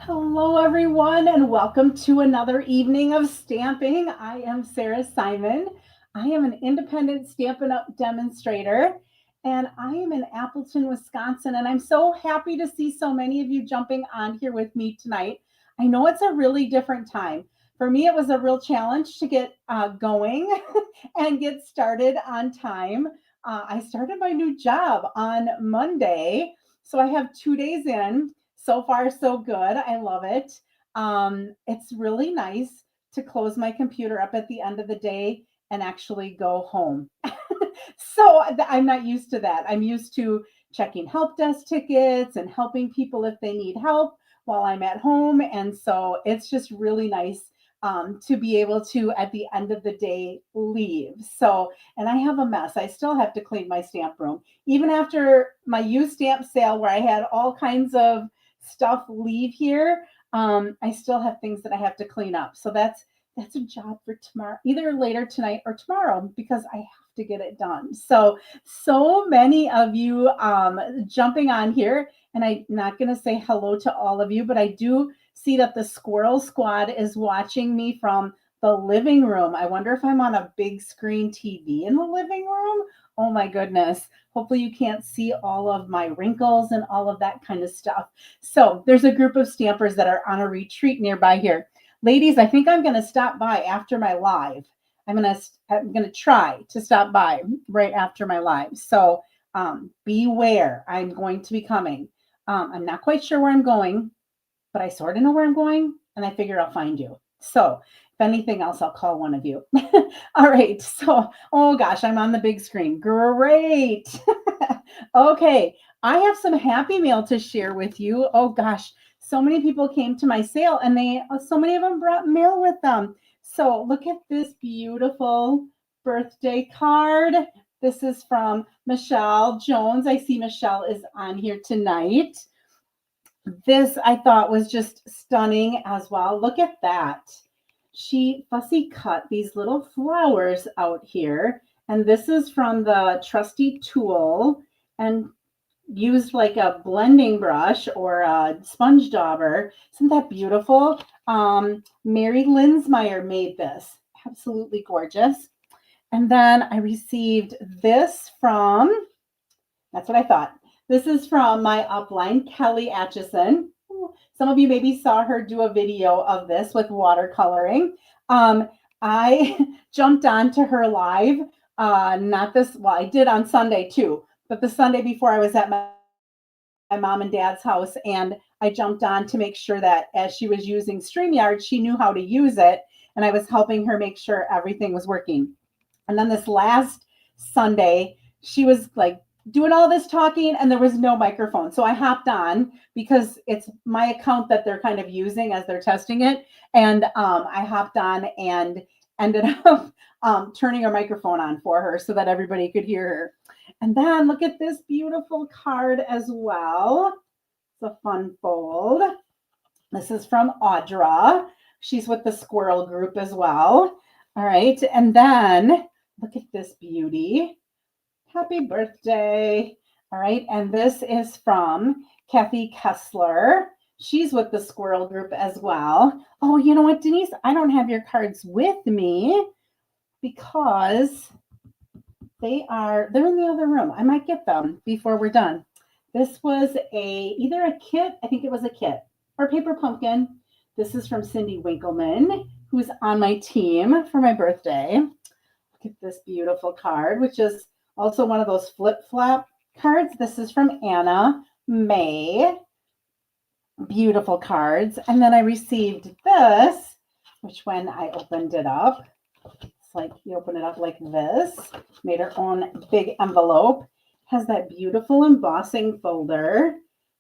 Hello, everyone, and welcome to another evening of stamping. I am Sarah Simon. I am an independent Stampin' Up demonstrator, and I am in Appleton, Wisconsin. And I'm so happy to see so many of you jumping on here with me tonight. I know it's a really different time. For me, it was a real challenge to get going and get started on time. I started my new job on Monday, so I have 2 days in. So far, so good. I love it. It's really nice to close my computer up at the end of the day and actually go home. So I'm not used to that. I'm used to checking help desk tickets and helping people if they need help while I'm at home. And so it's just really nice to be able to, at the end of the day, leave. So, and I have a mess. I still have to clean my stamp room. Even after my used stamp sale, where I had all kinds of stuff leave here, I still have things that I have to clean up. So that's a job for tomorrow, either later tonight or tomorrow, because I have to get it done. So many of you jumping on here, and I'm not going to say hello to all of you, but I do see that the Squirrel Squad is watching me from the living room. I wonder if I'm on a big screen TV in the living room. Oh my goodness. Hopefully you can't see all of my wrinkles and all of that kind of stuff. So there's a group of stampers that are on a retreat nearby here. Ladies, I think I'm going to stop by after my live. I'm going to try to stop by right after my live. So beware. I'm going to be coming. I'm not quite sure where I'm going, but I sort of know where I'm going, and I figure I'll find you. So if anything else, I'll call one of you. All right. So, oh gosh, I'm on the big screen. Great. Okay. I have some happy mail to share with you. Oh gosh, so many people came to my sale, and so many of them brought mail with them. So look at this beautiful birthday card. This is from Michelle Jones. I see Michelle is on here tonight. This I thought was just stunning as well. Look at that. She fussy cut these little flowers out here. And this is from the trusty tool and used like a blending brush or a sponge dauber. Isn't that beautiful? Mary Linsmeyer made this. Absolutely gorgeous. And then I received this from, that's what I thought. This is from my upline, Kelly Atchison. Some of you maybe saw her do a video of this with watercoloring. I jumped on to her live, not this, well, I did on Sunday too, but the Sunday before I was at my mom and dad's house, and I jumped on to make sure that as she was using StreamYard, she knew how to use it, and I was helping her make sure everything was working. And then this last Sunday, she was like doing all this talking, and there was no microphone. So I hopped on because it's my account that they're kind of using as they're testing it. And I hopped on and ended up turning a microphone on for her so that everybody could hear her. And then look at this beautiful card as well. It's a fun fold. This is from Audra. She's with the Squirrel Group as well. All right. And then look at this beauty. Happy birthday. All right. And this is from Kathy Kessler. She's with the Squirrel Group as well. Oh, you know what, Denise? I don't have your cards with me because they're in the other room. I might get them before we're done. This was either a kit, I think it was a kit, or paper pumpkin. This is from Cindy Winkleman, who's on my team for my birthday. Look at this beautiful card, which is also one of those flip-flop cards. This is from Anna May. Beautiful cards. And then I received this, which when I opened it up, it's like you open it up like this, made her own big envelope, has that beautiful embossing folder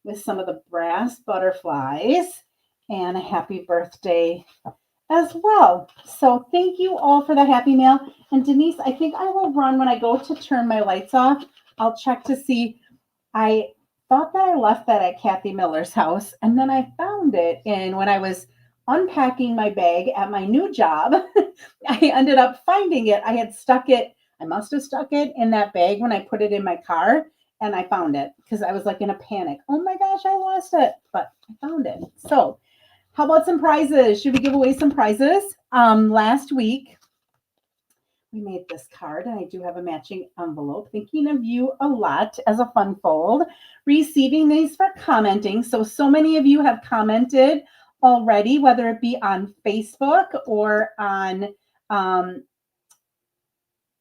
with some of the brass butterflies and a happy birthday as well. So thank you all for the happy mail. And Denise, I think I will run when I go to turn my lights off. I'll check to see. I thought that I left that at Kathy Miller's house, and then I found it when I was unpacking my bag at my new job. I ended up finding it. I must have stuck it in that bag when I put it in my car, and I found it because I was like in a panic. Oh my gosh, I lost it, but I found it. So How about some prizes? Should we give away some prizes? Last week, we made this card, and I do have a matching envelope. Thinking of you a lot as a fun fold. Receiving these for commenting. So many of you have commented already, whether it be on Facebook or on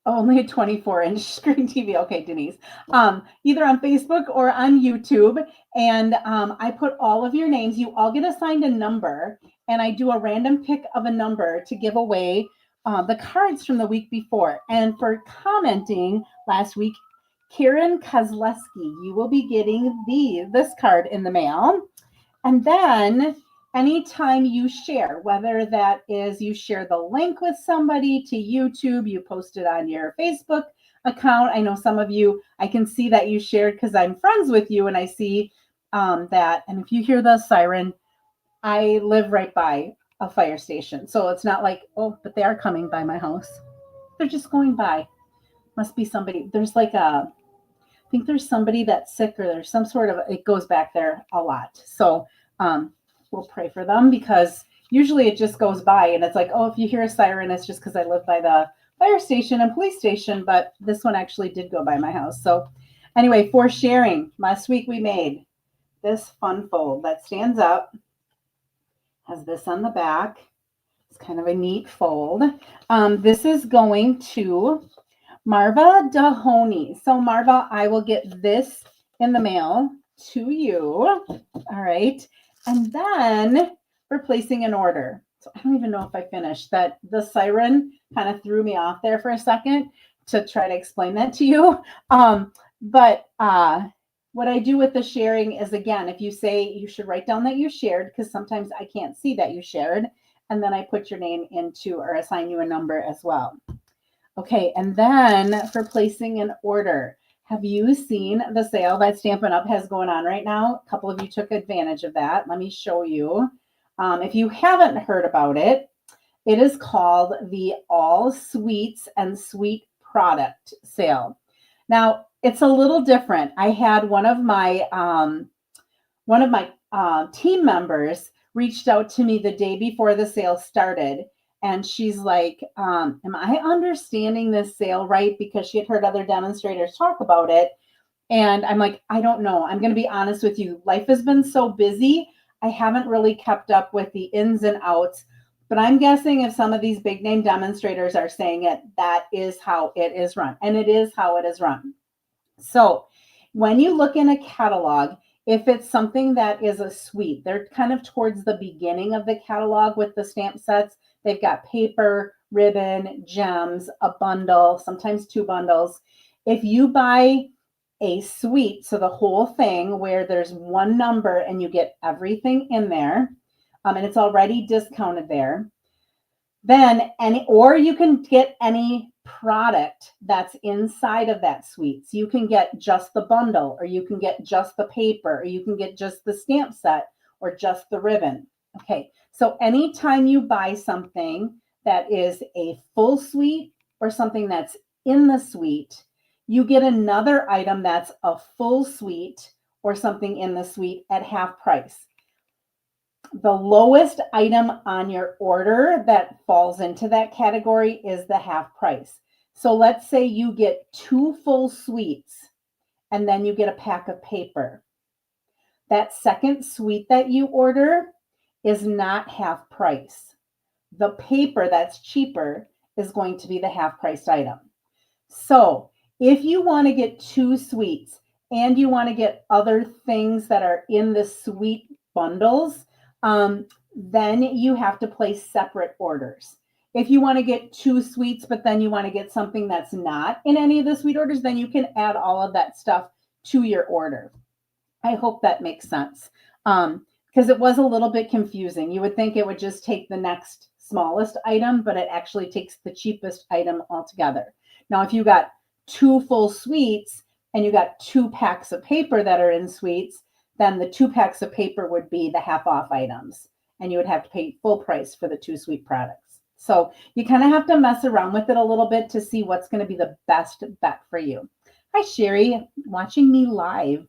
only a 24-inch screen TV. Okay, Denise. Either on Facebook or on YouTube. And I put all of your names. You all get assigned a number, and I do a random pick of a number to give away the cards from the week before. And for commenting last week, Karen Kozleski, you will be getting this card in the mail. And then anytime you share, whether that is you share the link with somebody to YouTube, you post it on your Facebook account. I know some of you, I can see that you shared because I'm friends with you, and I see that. And if you hear the siren, I live right by a fire station. So it's not like, oh, but they are coming by my house. They're just going by. Must be somebody. There's like I think there's somebody that's sick, or there's some sort of, it goes back there a lot. So we'll pray for them, because usually it just goes by and it's like, oh, if you hear a siren, it's just because I live by the fire station and police station. But this one actually did go by my house. So anyway, for sharing, last week we made this fun fold that stands up, has this on the back. It's kind of a neat fold. This is going to Marva Dahoney. So Marva, I will get this in the mail to you. All right. And then we're placing an order. So I don't even know if I finished that. The siren kind of threw me off there for a second to try to explain that to you. But what I do with the sharing is, again, if you say, you should write down that you shared, because sometimes I can't see that you shared. And then I put your name into, or assign you a number as well. Okay, and then for placing an order, have you seen the sale that Stampin' Up has going on right now? A couple of you took advantage of that. Let me show you. If you haven't heard about it, it is called the All Sweets and Sweet Product Sale. Now, it's a little different. I had one of my team members reached out to me the day before the sale started. And she's like, am I understanding this sale right? Because she had heard other demonstrators talk about it. And I'm like, I don't know. I'm going to be honest with you. Life has been so busy. I haven't really kept up with the ins and outs. But I'm guessing if some of these big name demonstrators are saying it, that is how it is run. And it is how it is run. So when you look in a catalog, if it's something that is a suite, they're kind of towards the beginning of the catalog with the stamp sets. They've got paper, ribbon, gems, a bundle, sometimes two bundles. If you buy a suite, so the whole thing where there's one number and you get everything in there, and it's already discounted there, then or you can get any product that's inside of that suite. So you can get just the bundle, or you can get just the paper, or you can get just the stamp set, or just the ribbon. Okay, so anytime you buy something that is a full suite or something that's in the suite, you get another item that's a full suite or something in the suite at half price. The lowest item on your order that falls into that category is the half price. So let's say you get 2 full suites and then you get a pack of paper. That second suite that you order is not half price. The paper that's cheaper is going to be the half priced item. So if you want to get 2 suites and you want to get other things that are in the suite bundles, then you have to place separate orders. If you want to get 2 suites, but then you want to get something that's not in any of the suite orders, then you can add all of that stuff to your order. I hope that makes sense, because it was a little bit confusing. You would think it would just take the next smallest item, but it actually takes the cheapest item altogether. Now, if you got 2 full suites and you got 2 packs of paper that are in suites, then the 2 packs of paper would be the half off items, and you would have to pay full price for the 2 suite products. So you kind of have to mess around with it a little bit to see what's going to be the best bet for you. Hi, Sherry, watching me live.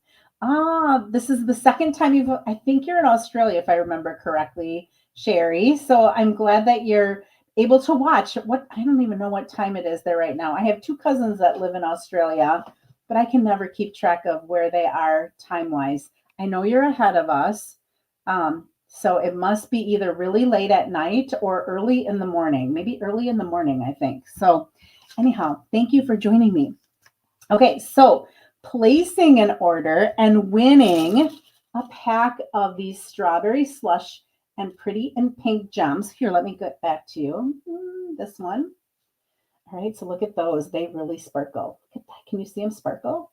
This is the second time I think you're in Australia, if I remember correctly. Sherry. So I'm glad that you're able to watch. What I don't even know what time it is there right now. I have two cousins that live in Australia, but I can never keep track of where they are time wise. I know you're ahead of us. So it must be either really late at night or early in the morning, maybe early in the morning, I think. So, anyhow, thank you for joining me. Okay, so placing an order and winning a pack of these strawberry slush and pretty and pink gems. Here, let me get back to you. This one. All right, so look at those. They really sparkle. Look at that. Can you see them sparkle?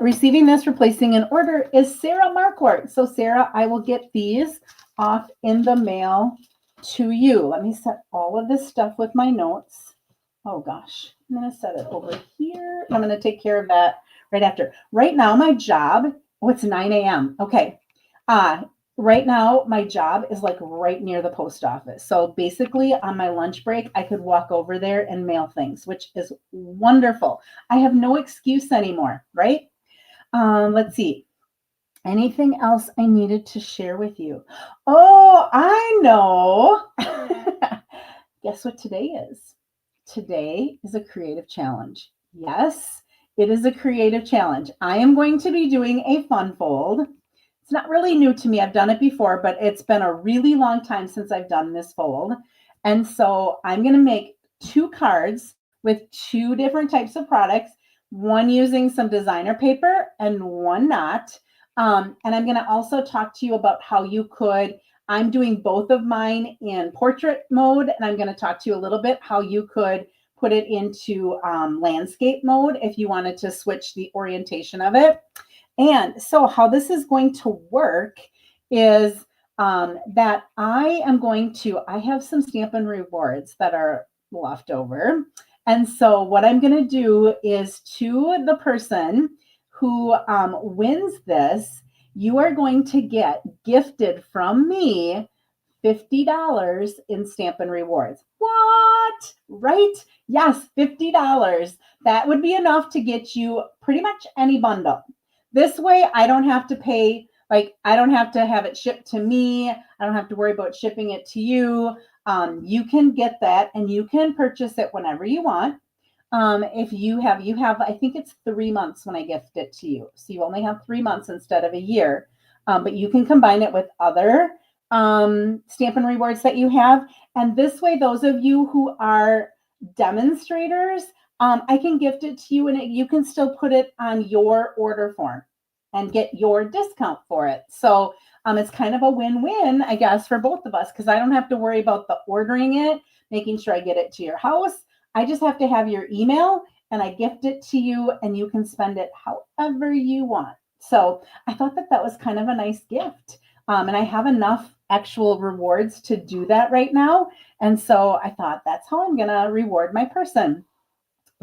Receiving this, replacing an order is Sarah Marquardt. So Sarah, I will get these off in the mail to you. Let me set all of this stuff with my notes. Oh gosh, I'm going to set it over here. I'm going to take care of that right after. Right now, my job, it's 9 a.m. Okay. Right now, my job is like right near the post office. So basically, on my lunch break, I could walk over there and mail things, which is wonderful. I have no excuse anymore, right? Let's see. Anything else I needed to share with you? Oh, I know. Guess what today is? Today is a creative challenge. Yes, it is a creative challenge. I am going to be doing a fun fold. It's not really new to me. I've done it before, but it's been a really long time since I've done this fold. And so I'm going to make two cards with two different types of products, one using some designer paper and one not. And I'm going to also talk to you about how you could, I'm doing both of mine in portrait mode, and I'm going to talk to you a little bit how you could put it into landscape mode if you wanted to switch the orientation of it. And so how this is going to work is that I have some Stampin' Rewards that are left over. And so what I'm going to do is to the person who wins this, you are going to get gifted from me $50 in Stampin' Rewards. What? Right? Yes, $50. That would be enough to get you pretty much any bundle. This way, I don't have to pay, I don't have to have it shipped to me. I don't have to worry about shipping it to you. You can get that and you can purchase it whenever you want. If you have, I think it's 3 months when I gift it to you. So you only have 3 months instead of a year. But you can combine it with other Stampin' Rewards that you have. And this way, those of you who are demonstrators, I can gift it to you and you can still put it on your order form and get your discount for it. So it's kind of a win-win, I guess, for both of us, because I don't have to worry about the ordering it, making sure I get it to your house. I just have to have your email and I gift it to you and you can spend it however you want. So I thought that that was kind of a nice gift. And I have enough actual rewards to do that right now. And so I thought that's how I'm going to reward my person.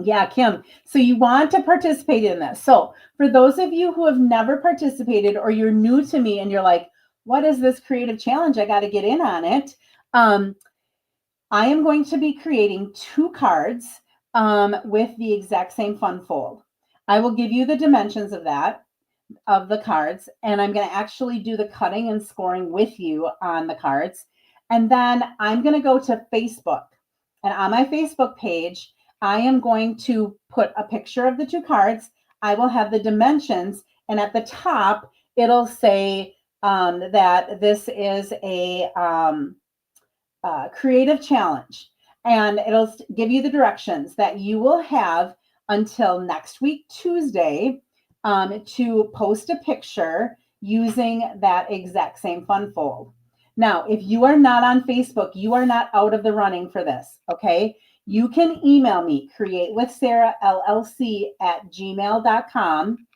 Yeah, Kim. So you want to participate in this. So for those of you who have never participated or you're new to me and you're like, what is this creative challenge? I got to get in on it. I am going to be creating two cards with the exact same fun fold. I will give you the dimensions of the cards, and I'm going to actually do the cutting and scoring with you on the cards. And then I'm going to go to Facebook. And on my Facebook page, I am going to put a picture of the two cards. I will have the dimensions, and at the top, it'll say that this is a creative challenge. And it'll give you the directions that you will have until next week, Tuesday, to post a picture using that exact same fun fold. Now, if you are not on Facebook, you are not out of the running for this, okay? You can email me, createwithsarahllc@gmail.com,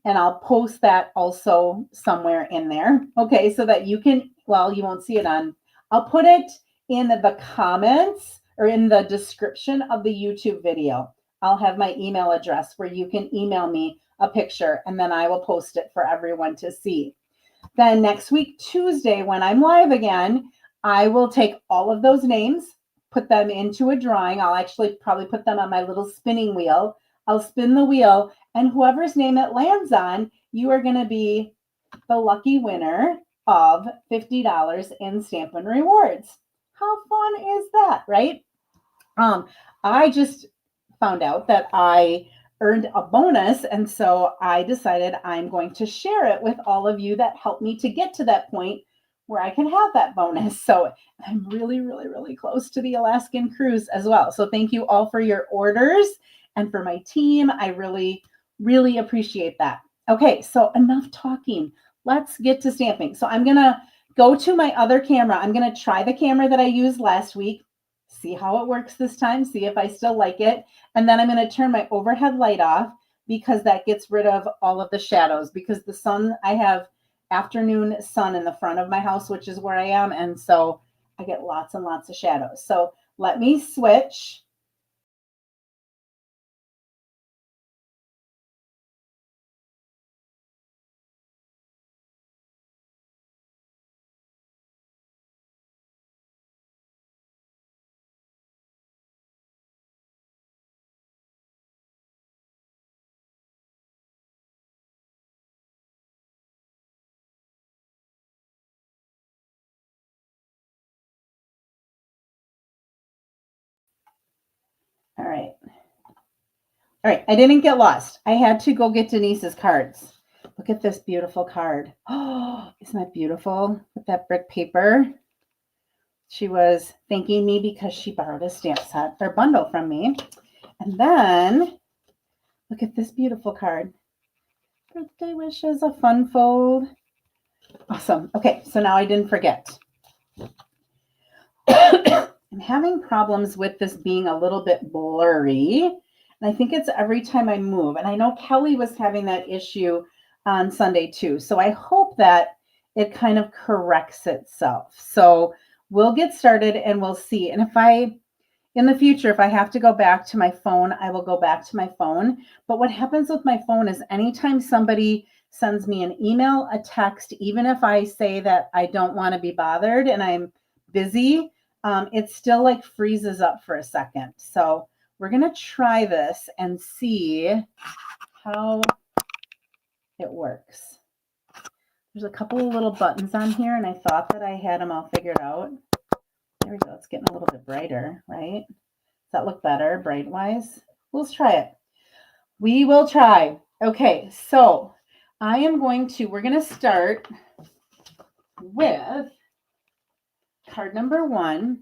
and I'll post that also somewhere in there, okay? So that you can, well, you won't see it on, I'll put it in the comments or in the description of the YouTube video. I'll have my email address where you can email me a picture and then I will post it for everyone to see. Then next week, Tuesday, when I'm live again, I will take all of those names, put them into a drawing. I'll actually probably put them on my little spinning wheel. I'll spin the wheel, and whoever's name it lands on, you are going to be the lucky winner of $50 in Stampin' Rewards. How fun is that, right? I just found out that I earned a bonus, and so I decided I'm going to share it with all of you that helped me to get to that point where I can have that bonus. So I'm really, really, really close to the Alaskan cruise as well. So thank you all for your orders and for my team. I really, really appreciate that. Okay, so enough talking. Let's get to stamping. So I'm going to go to my other camera. I'm going to try the camera that I used last week, see how it works this time, see if I still like it. And then I'm going to turn my overhead light off because that gets rid of all of the shadows, because the sun, I have afternoon sun in the front of my house, which is where I am. And so I get lots and lots of shadows. So let me switch. All right. All right. I didn't get lost. I had to go get Denise's cards. Look at this beautiful card. Oh, isn't that beautiful with that brick paper? She was thanking me because she borrowed a stamp set or bundle from me. And then look at this beautiful card. Birthday wishes, a fun fold. Awesome. Okay, so now I didn't forget. I'm having problems with this being a little bit blurry. And I think it's every time I move. And I know Kelly was having that issue on Sunday too. So I hope that it kind of corrects itself. So we'll get started and we'll see. And in the future, if I have to go back to my phone, I will go back to my phone. But what happens with my phone is anytime somebody sends me an email, a text, even if I say that I don't want to be bothered and I'm busy, it still like freezes up for a second. So we're going to try this and see how it works. There's a couple of little buttons on here, and I thought that I had them all figured out. There we go. It's getting a little bit brighter, right? Does that look better, bright-wise? Let's try it. We will try. Okay, so we're going to start with card number 1,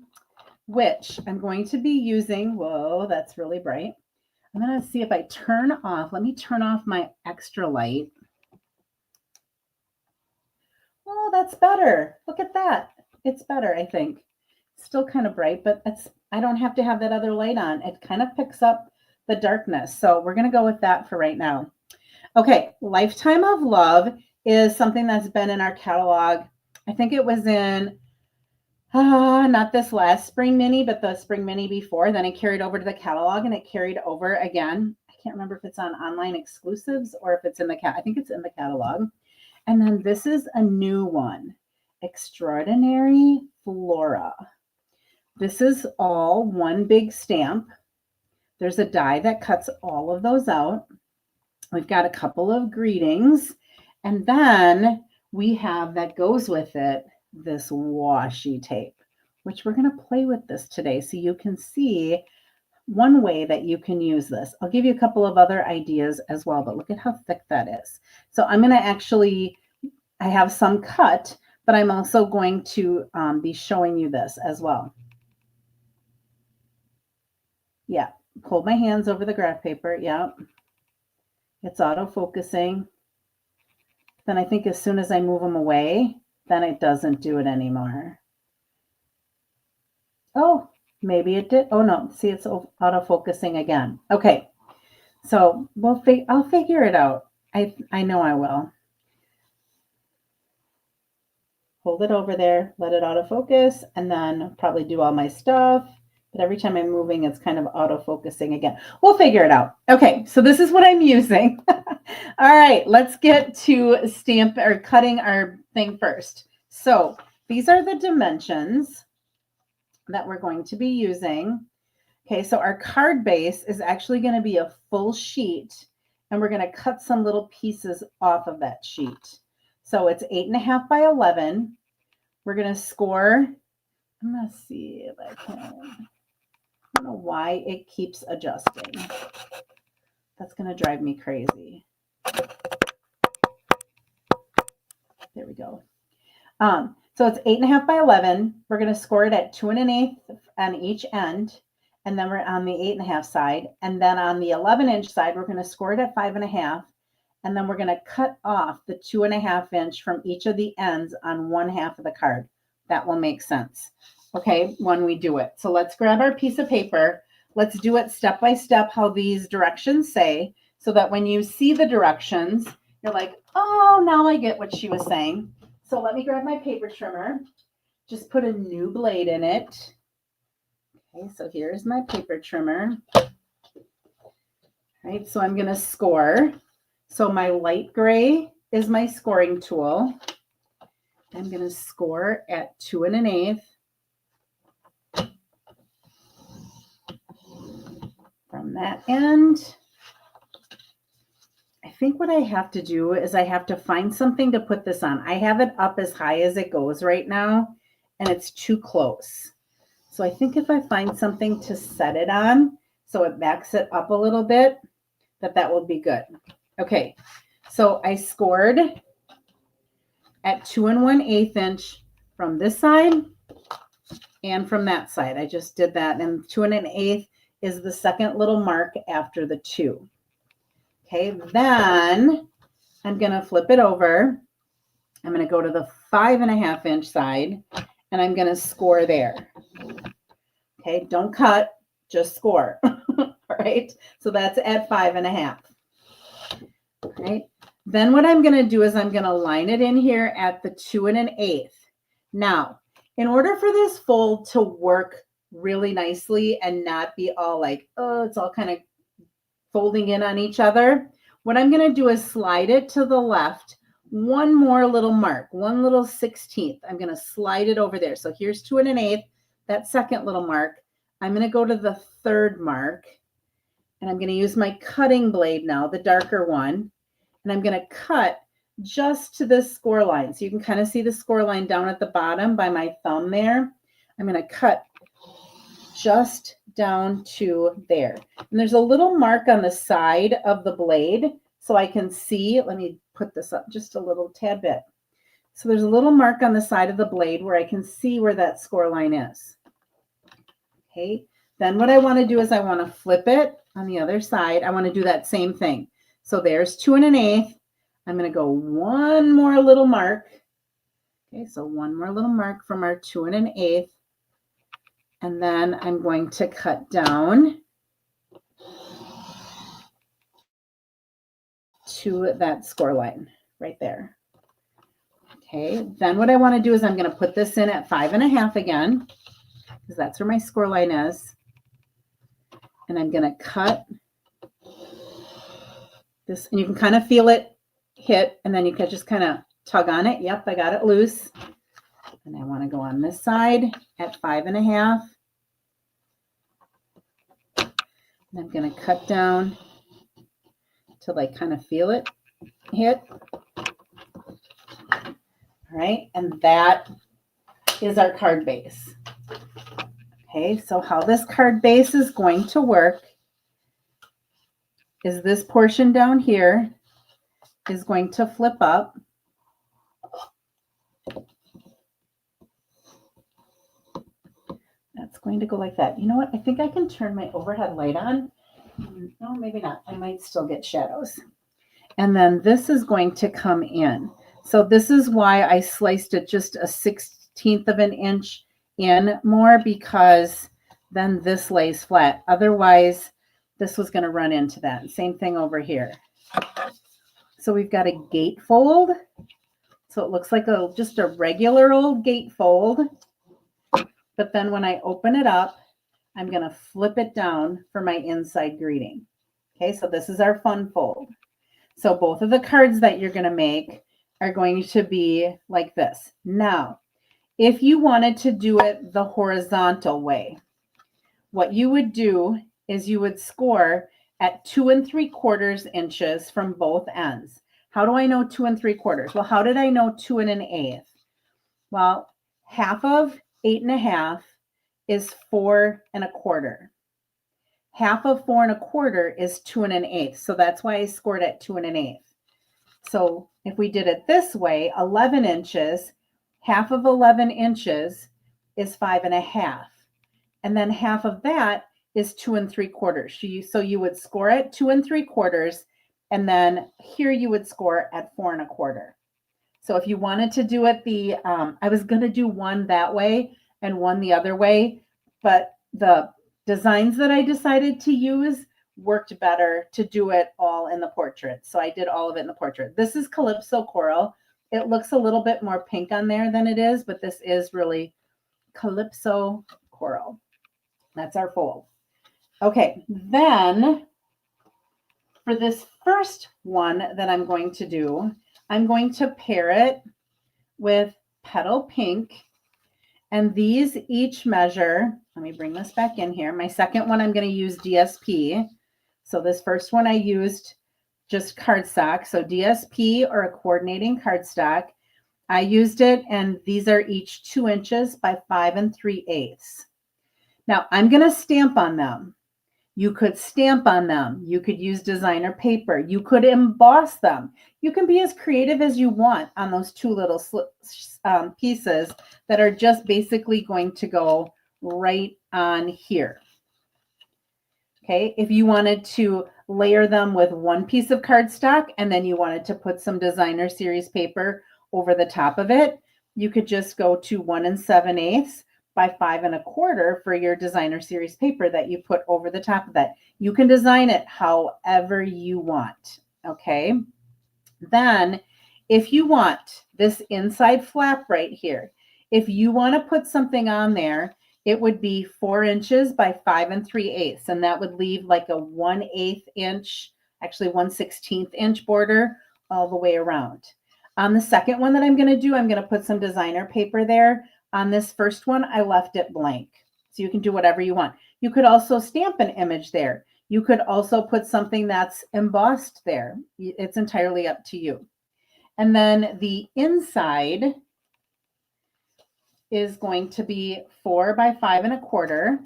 which I'm going to be using. Whoa, that's really bright. I'm going to see if I turn off. Let me turn off my extra light. Oh, that's better. Look at that. It's better, I think. Still kind of bright, but I don't have to have that other light on. It kind of picks up the darkness. So we're going to go with that for right now. Okay, Lifetime of Love is something that's been in our catalog. I think it was in, not this last spring mini, but the spring mini before. Then it carried over to the catalog and it carried over again. I can't remember if it's on online exclusives or if it's in the I think it's in the catalog. And then this is a new one, Extraordinary Flora. This is all one big stamp. There's a die that cuts all of those out. We've got a couple of greetings. And then we have, that goes with it, this washi tape, which we're going to play with this today so you can see one way that you can use this. I'll give you a couple of other ideas as well, but look at how thick that is. So I'm going to I have some cut, but I'm also going to be showing you this as well. Yeah, hold my hands over the graph paper. Yeah, it's auto-focusing. Then I think as soon as I move them away, then it doesn't do it anymore. Oh, maybe it did. Oh no, see, it's auto-focusing again. Okay, so I'll figure it out. I know I will. Hold it over there, let it autofocus, and then probably do all my stuff. But every time I'm moving, it's kind of auto-focusing again. We'll figure it out. Okay, so this is what I'm using. All right, let's get to cutting our thing first. So these are the dimensions that we're going to be using. Okay, so our card base is actually going to be a full sheet, and we're going to cut some little pieces off of that sheet. So it's 8.5 by 11. We're going to score. I'm going to see if I can. I don't know why it keeps adjusting. That's going to drive me crazy. There we go. So it's 8.5 by 11. We're going to score it at 2 1/8 on each end. And then we're on the 8.5 side. And then on the 11-inch side, we're going to score it at 5.5. And then we're going to cut off the 2.5 inch from each of the ends on one half of the card. That will make sense, okay, when we do it. So let's grab our piece of paper. Let's do it step by step how these directions say, so that when you see the directions, you're like, oh, now I get what she was saying. So let me grab my paper trimmer. Just put a new blade in it. Okay, so here's my paper trimmer. All right, so I'm going to score. So my light gray is my scoring tool. I'm going to score at 2 1/8 from that end. I think what I have to do is I have to find something to put this on. I have it up as high as it goes right now, and it's too close. So I think if I find something to set it on so it backs it up a little bit, that will be good. Okay, so I scored at 2 1/8 inch from this side and from that side. I just did that, and 2 1/8 is the second little mark after the 2. Okay, then I'm going to flip it over. I'm going to go to the 5.5 inch side, and I'm going to score there. Okay, don't cut, just score. All right, so that's at 5.5. All right, then what I'm going to do is I'm going to line it in here at the 2 1/8. Now, in order for this fold to work really nicely and not be all like, oh, it's all kind of folding in on each other, what I'm going to do is slide it to the left one more little mark, one little 16th. I'm going to slide it over there. So here's 2 1/8, that second little mark. I'm going to go to the third mark, and I'm going to use my cutting blade now, the darker one, and I'm going to cut just to this score line. So you can kind of see the score line down at the bottom by my thumb there. I'm going to cut just down to there. And there's a little mark on the side of the blade, so I can see. Let me put this up just a little tad bit. So there's a little mark on the side of the blade where I can see where that score line is. Okay, then what I want to do is I want to flip it on the other side. I want to do that same thing. So there's 2 1/8. I'm going to go one more little mark. Okay, so one more little mark from our 2 1/8. And then I'm going to cut down to that score line right there. Okay, then what I want to do is I'm going to put this in at 5.5 again, because that's where my score line is. And I'm going to cut this, and you can kind of feel it hit, and then you can just kind of tug on it. Yep, I got it loose. And I want to go on this side at 5.5. And I'm going to cut down till I kind of feel it hit. All right, and that is our card base. Okay, so how this card base is going to work is this portion down here is going to flip up. That's going to go like that. You know what? I think I can turn my overhead light on. No, maybe not. I might still get shadows. And then this is going to come in. So this is why I sliced it just a 1/16 of an inch in more, because then this lays flat. Otherwise, this was going to run into that. Same thing over here. So we've got a gate fold. So it looks like just a regular old gate fold. But then when I open it up, I'm going to flip it down for my inside greeting. Okay, so this is our fun fold. So both of the cards that you're going to make are going to be like this. Now, if you wanted to do it the horizontal way, what you would do is you would score at 2 3/4 inches from both ends. How do I know 2 3/4? Well, how did I know 2 1/8? Well, half of 8 1/2 is 4 1/4. Half of 4 1/4 is 2 1/8. So that's why I scored at 2 1/8. So if we did it this way, 11 inches, half of 11 inches is 5 1/2. And then half of that is 2 3/4. So you would score at 2 3/4, and then here you would score at 4 1/4. So if you wanted to do it I was going to do one that way and one the other way, but the designs that I decided to use worked better to do it all in the portrait. So I did all of it in the portrait. This is Calypso Coral. It looks a little bit more pink on there than it is, but this is really Calypso Coral. That's our fold. Okay, then for this first one that I'm going to do, I'm going to pair it with Petal Pink. And these each measure, let me bring this back in here. My second one, I'm going to use DSP. So this first one I used just cardstock. So DSP, or a coordinating cardstock. I used it, and these are each 2 inches by 5 3/8. Now I'm going to stamp on them. You could stamp on them. You could use designer paper. You could emboss them. You can be as creative as you want on those two little pieces that are just basically going to go right on here. Okay, if you wanted to layer them with one piece of cardstock and then you wanted to put some designer series paper over the top of it, you could just go to 1 7/8 by 5 1/4 for your designer series paper that you put over the top of that. You can design it however you want. Okay. Then if you want this inside flap right here, if you want to put something on there, it would be 4 inches by 5 3/8. And that would leave like a 1/8 inch, actually 1/16 inch border all the way around. On the second one that I'm going to do, I'm going to put some designer paper there. On this first one, I left it blank. So you can do whatever you want. You could also stamp an image there. You could also put something that's embossed there. It's entirely up to you. And then the inside is going to be 4 by 5 1/4.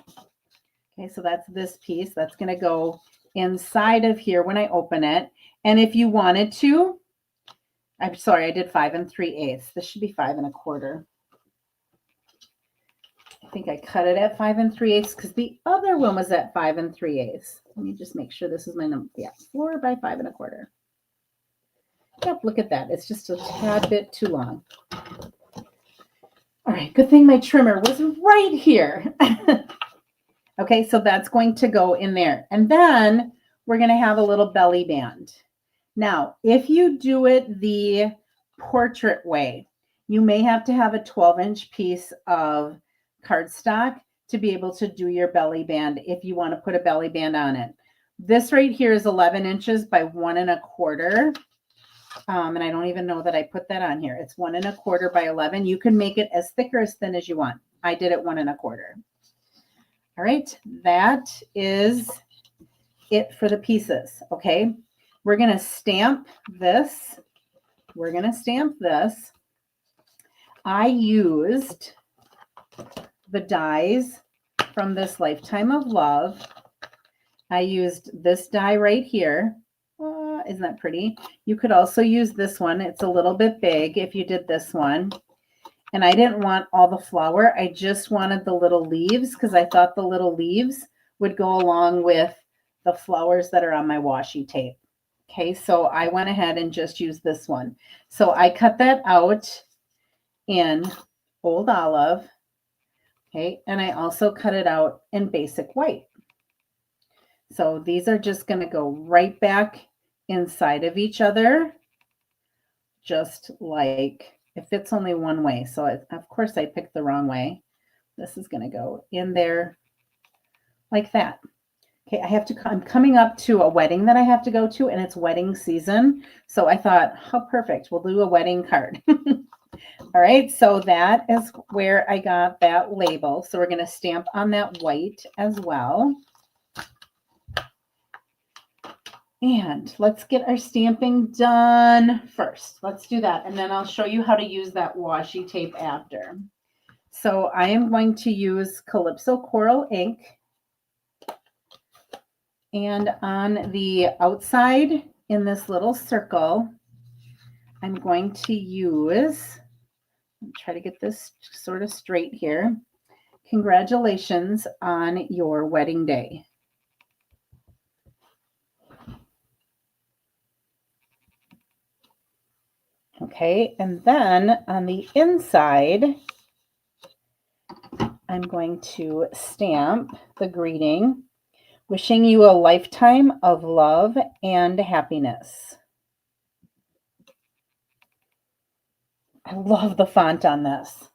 Okay, so that's this piece. That's going to go inside of here when I open it. And if you wanted to, I'm sorry, I did 5 3/8. This should be 5 1/4. I think I cut it at 5 3/8 because the other one was at 5 3/8. Let me just make sure this is my number. Yeah, 4 by 5 1/4. Yep, look at that. It's just a tad bit too long. All right, good thing my trimmer was right here. Okay, so that's going to go in there. And then we're going to have a little belly band. Now, if you do it the portrait way, you may have to have a 12-inch piece of cardstock to be able to do your belly band if you want to put a belly band on it. This right here is 11 inches by 1 1/4. And I don't even know that I put that on here. It's 1 1/4 by 11. You can make it as thick or as thin as you want. I did it 1 1/4. All right, that is it for the pieces. Okay, we're going to stamp this. We're going to stamp this. I used the dies from this Lifetime of Love. I used this die right here. Isn't that pretty? You could also use this one. It's a little bit big if you did this one. And I didn't want all the flower. I just wanted the little leaves because I thought the little leaves would go along with the flowers that are on my washi tape. Okay, so I went ahead and just used this one. So I cut that out in Old Olive. Okay, and I also cut it out in Basic White. So these are just going to go right back inside of each other, just like it fits only one way. So of course I picked the wrong way. This is going to go in there like that. Okay, I'm coming up to a wedding that I have to go to, and it's wedding season. So I thought, how perfect. We'll do a wedding card. All right, so that is where I got that label. So we're going to stamp on that white as well. And let's get our stamping done first. Let's do that. And then I'll show you how to use that washi tape after. So I am going to use Calypso Coral ink. And on the outside in this little circle, I'm going to use, try to get this sort of straight here. Congratulations on your wedding day. Okay, and then on the inside, I'm going to stamp the greeting, wishing you a lifetime of love and happiness. I love the font on this.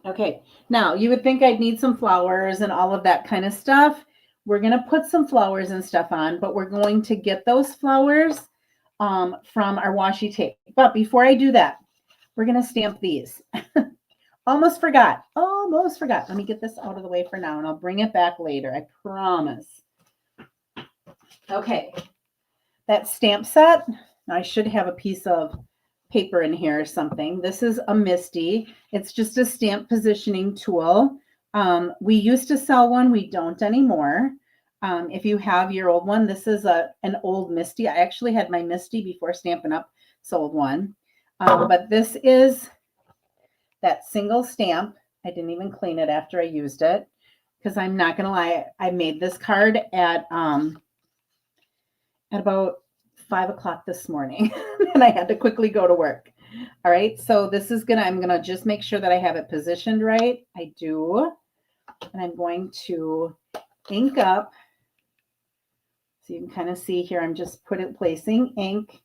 Okay, now you would think I'd need some flowers and all of that kind of stuff. We're going to put some flowers and stuff on, but we're going to get those flowers from our washi tape. But before I do that, we're going to stamp these. Almost forgot. Let me get this out of the way for now, and I'll bring it back later. I promise. Okay, that stamp set. I should have a piece of paper in here or something. This is a Misty. It's just a stamp positioning tool. We used to sell one. We don't anymore. If you have your old one, this is an old Misty. I actually had my Misty before Stampin' Up sold one. But this is that single stamp. I didn't even clean it after I used it because I'm not going to lie. I made this card at about 5 o'clock this morning and I had to quickly go to work. All right. So this is I'm going to just make sure that I have it positioned right. I do. And I'm going to ink up. So you can kind of see here, I'm just placing ink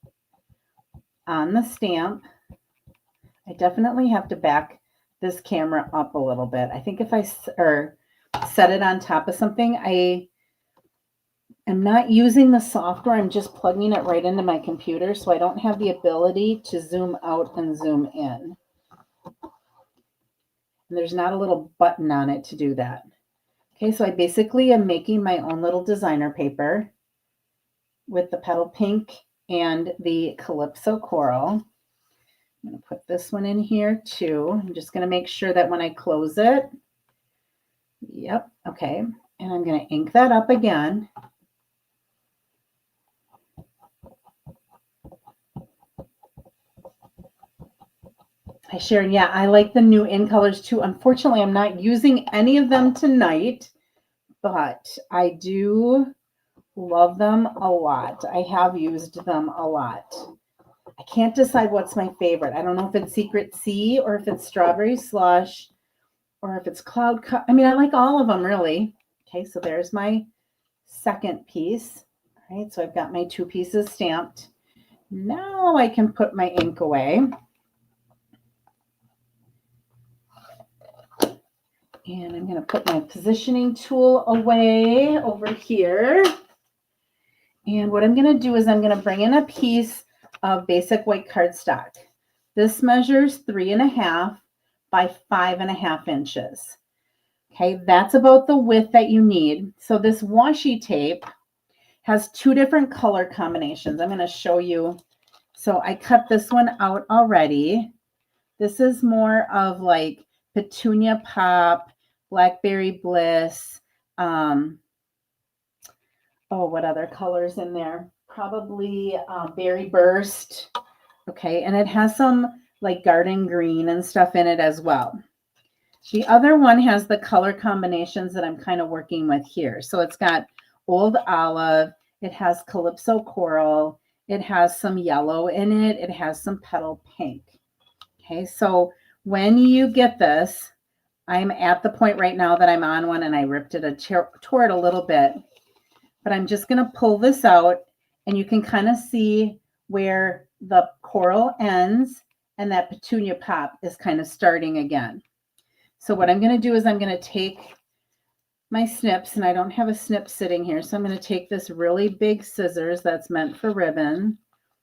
on the stamp. I definitely have to back this camera up a little bit. I think if I set it on top of something, I am not using the software. I'm just plugging it right into my computer, so I don't have the ability to zoom out and zoom in. And there's not a little button on it to do that. Okay, so I basically am making my own little designer paper with the petal pink and the Calypso Coral. I'm going to put this one in here too. I'm just going to make sure that when I close it, yep, okay. And I'm going to ink that up again. Hi, Sharon. Yeah, I like the new in colors too. Unfortunately, I'm not using any of them tonight, but I do love them a lot. I have used them a lot. I can't decide what's my favorite. I don't know if it's Secret Sea or if it's Strawberry Slush or if it's Cloud Cup. I mean, I like all of them really. Okay, so there's my second piece. All right, so I've got my 2 pieces stamped. Now I can put my ink away. And I'm going to put my positioning tool away over here. And what I'm going to do is I'm going to bring in a piece of basic white cardstock. This measures 3.5 by 5.5 inches. Okay, that's about the width that you need. So this washi tape has 2 different color combinations. I'm going to show you. So I cut this one out already. This is more of like Petunia Pop, Blackberry Bliss. What other colors in there? Probably Berry Burst. Okay, and it has some like garden green and stuff in it as well. The other one has the color combinations that I'm kind of working with here. So it's got Old Olive, it has Calypso Coral, it has some yellow in it, it has some petal pink. Okay, so when you get this, I'm at the point right now that I'm on one and I ripped it, tore it a little bit, but I'm just going to pull this out and you can kind of see where the coral ends and that Petunia Pop is kind of starting again. So what I'm going to do is I'm going to take my snips, and I don't have a snip sitting here, so I'm going to take this really big scissors that's meant for ribbon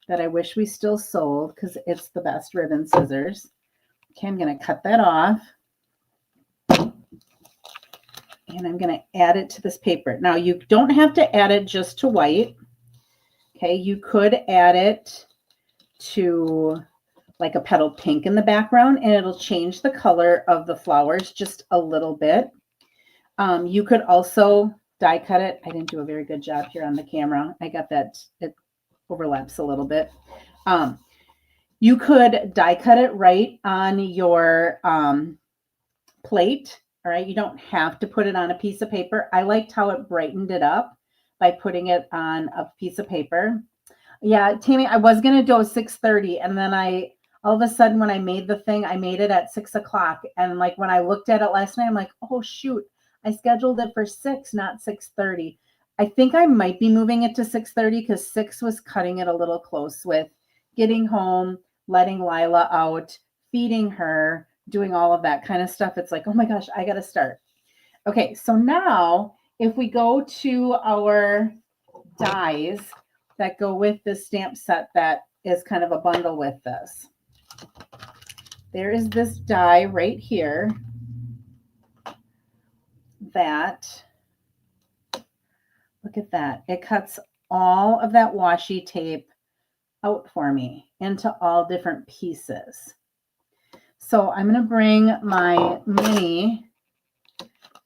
that I wish we still sold because it's the best ribbon scissors. Okay, I'm going to cut that off. And I'm going to add it to this paper. Now, you don't have to add it just to white. Okay, you could add it to like a petal pink in the background, and it'll change the color of the flowers just a little bit. You could also die cut it. I didn't do a very good job here on the camera. I got that, it overlaps a little bit. You could die cut it right on your plate. All right, you don't have to put it on a piece of paper. I liked how it brightened it up by putting it on a piece of paper. Yeah, Tammy, I was gonna do 6:30, and then all of a sudden when I made the thing, I made it at 6 o'clock. And like when I looked at it last night, I'm like, oh shoot, I scheduled it for 6, not 6:30. I think I might be moving it to 6:30 because 6 was cutting it a little close with getting home, letting Lila out, feeding her, doing all of that kind of stuff. It's like, oh my gosh, I gotta start. Okay, so now if we go to our dies that go with the stamp set that is kind of a bundle with this. There is this die right here that, look at that. It cuts all of that washi tape out for me into all different pieces. So I'm going to bring my mini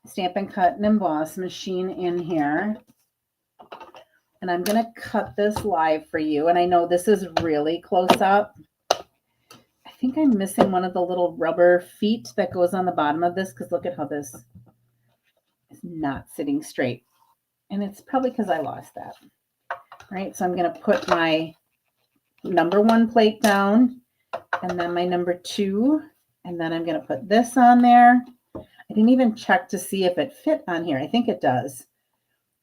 Stampin' Cut and Emboss machine in here. And I'm going to cut this live for you. And I know this is really close up. I think I'm missing one of the little rubber feet that goes on the bottom of this, because look at how this is not sitting straight. And it's probably because I lost that. All right, so I'm going to put my number 1 plate down, and then my number 2, and then I'm going to put this on there. I didn't even check to see if it fit on here. I think it does.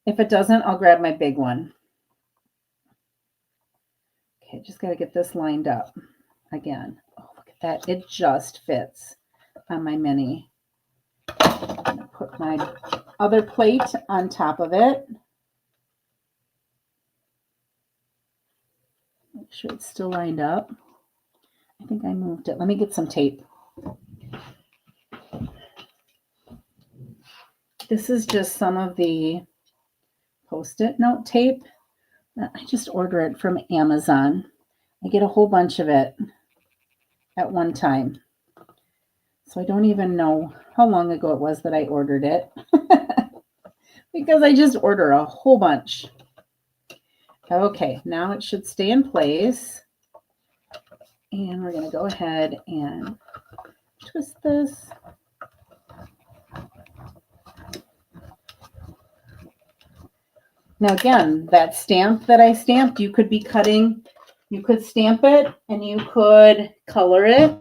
If it doesn't, I'll grab my big one. Okay, just got to get this lined up again. Oh, look at that. It just fits on my mini. I'm going to put my other plate on top of it. Make sure it's still lined up. I think I moved it. Let me get some tape. This is just some of the Post-it note tape. I just order it from Amazon. I get a whole bunch of it at one time. So I don't even know how long ago it was that I ordered it because I just order a whole bunch. Okay, now it should stay in place. And we're going to go ahead and twist this. Now again, that stamp that I stamped, you could be cutting, you could stamp it and you could color it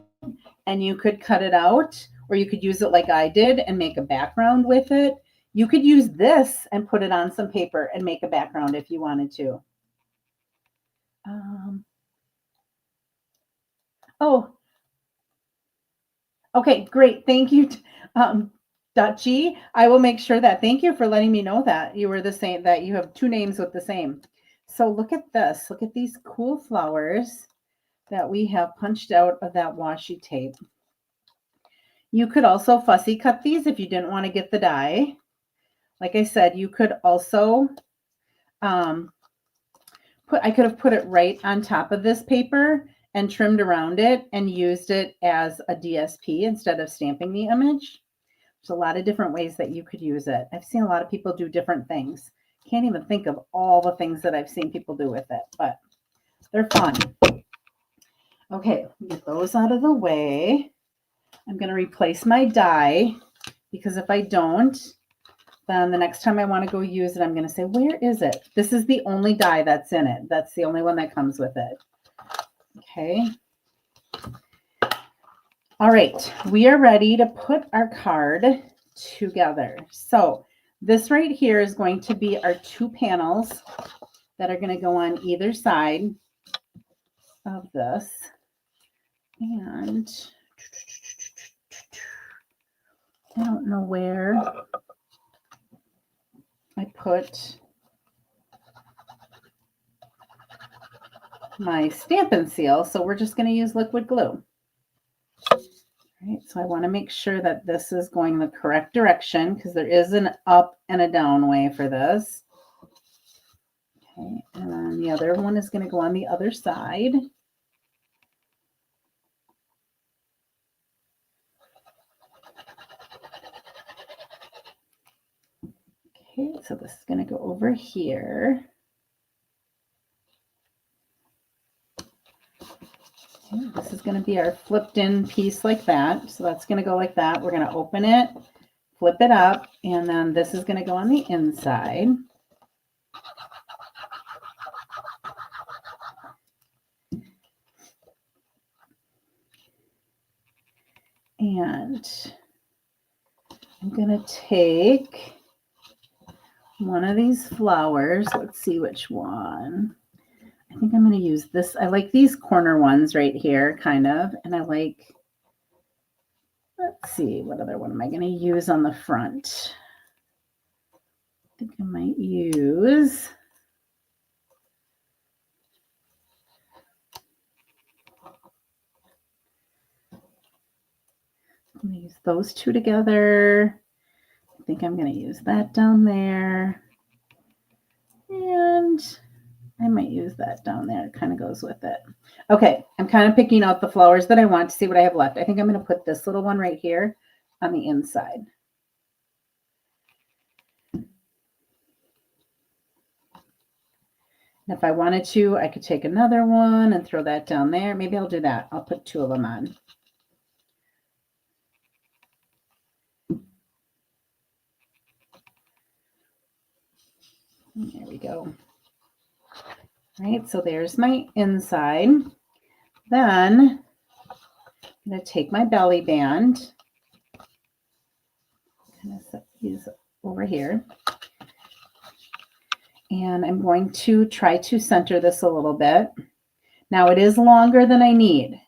and you could cut it out, or you could use it like I did and make a background with it. You could use this and put it on some paper and make a background if you wanted to. Oh, okay, great. Thank you. Dutchy, I will make sure that. Thank you for letting me know that you were the same, that you have 2 names with the same. So look at this. Look at these cool flowers that we have punched out of that washi tape. You could also fussy cut these if you didn't want to get the die. Like I said, you could also I could have put it right on top of this paper and trimmed around it and used it as a DSP instead of stamping the image. There's a lot of different ways that you could use it. I've seen a lot of people do different things. Can't even think of all the things that I've seen people do with it, but they're fun. Okay, get those out of the way. I'm going to replace my die because if I don't, then the next time I want to go use it, I'm going to say, where is it? This is the only die that's in it. That's the only one that comes with it. Okay. All right, we are ready to put our card together. So this right here is going to be our 2 panels that are going to go on either side of this. And I don't know where I put my Stampin' Seal, so we're just going to use liquid glue. All right, so I want to make sure that this is going the correct direction because there is an up and a down way for this. Okay, and then the other one is going to go on the other side. Okay, so this is going to go over here. Okay, this is going to be our flipped in piece like that. So that's going to go like that. We're going to open it, flip it up, and then this is going to go on the inside. And I'm going to take one of these flowers. Let's see which one. I think I'm going to use this. I like these corner ones right here, kind of. And I like, let's see, what other one am I going to use on the front? I think I might use, I'm going to use those two together. I think I'm going to use that down there. And I might use that down there. It kind of goes with it. Okay, I'm kind of picking out the flowers that I want to see what I have left. I think I'm going to put this little one right here on the inside. And if I wanted to, I could take another one and throw that down there. Maybe I'll do that. I'll put two of them on. There we go. All right, so there's my inside. Then I'm going to take my belly band. Kind of set these over here. And I'm going to try to center this a little bit. Now it is longer than I need.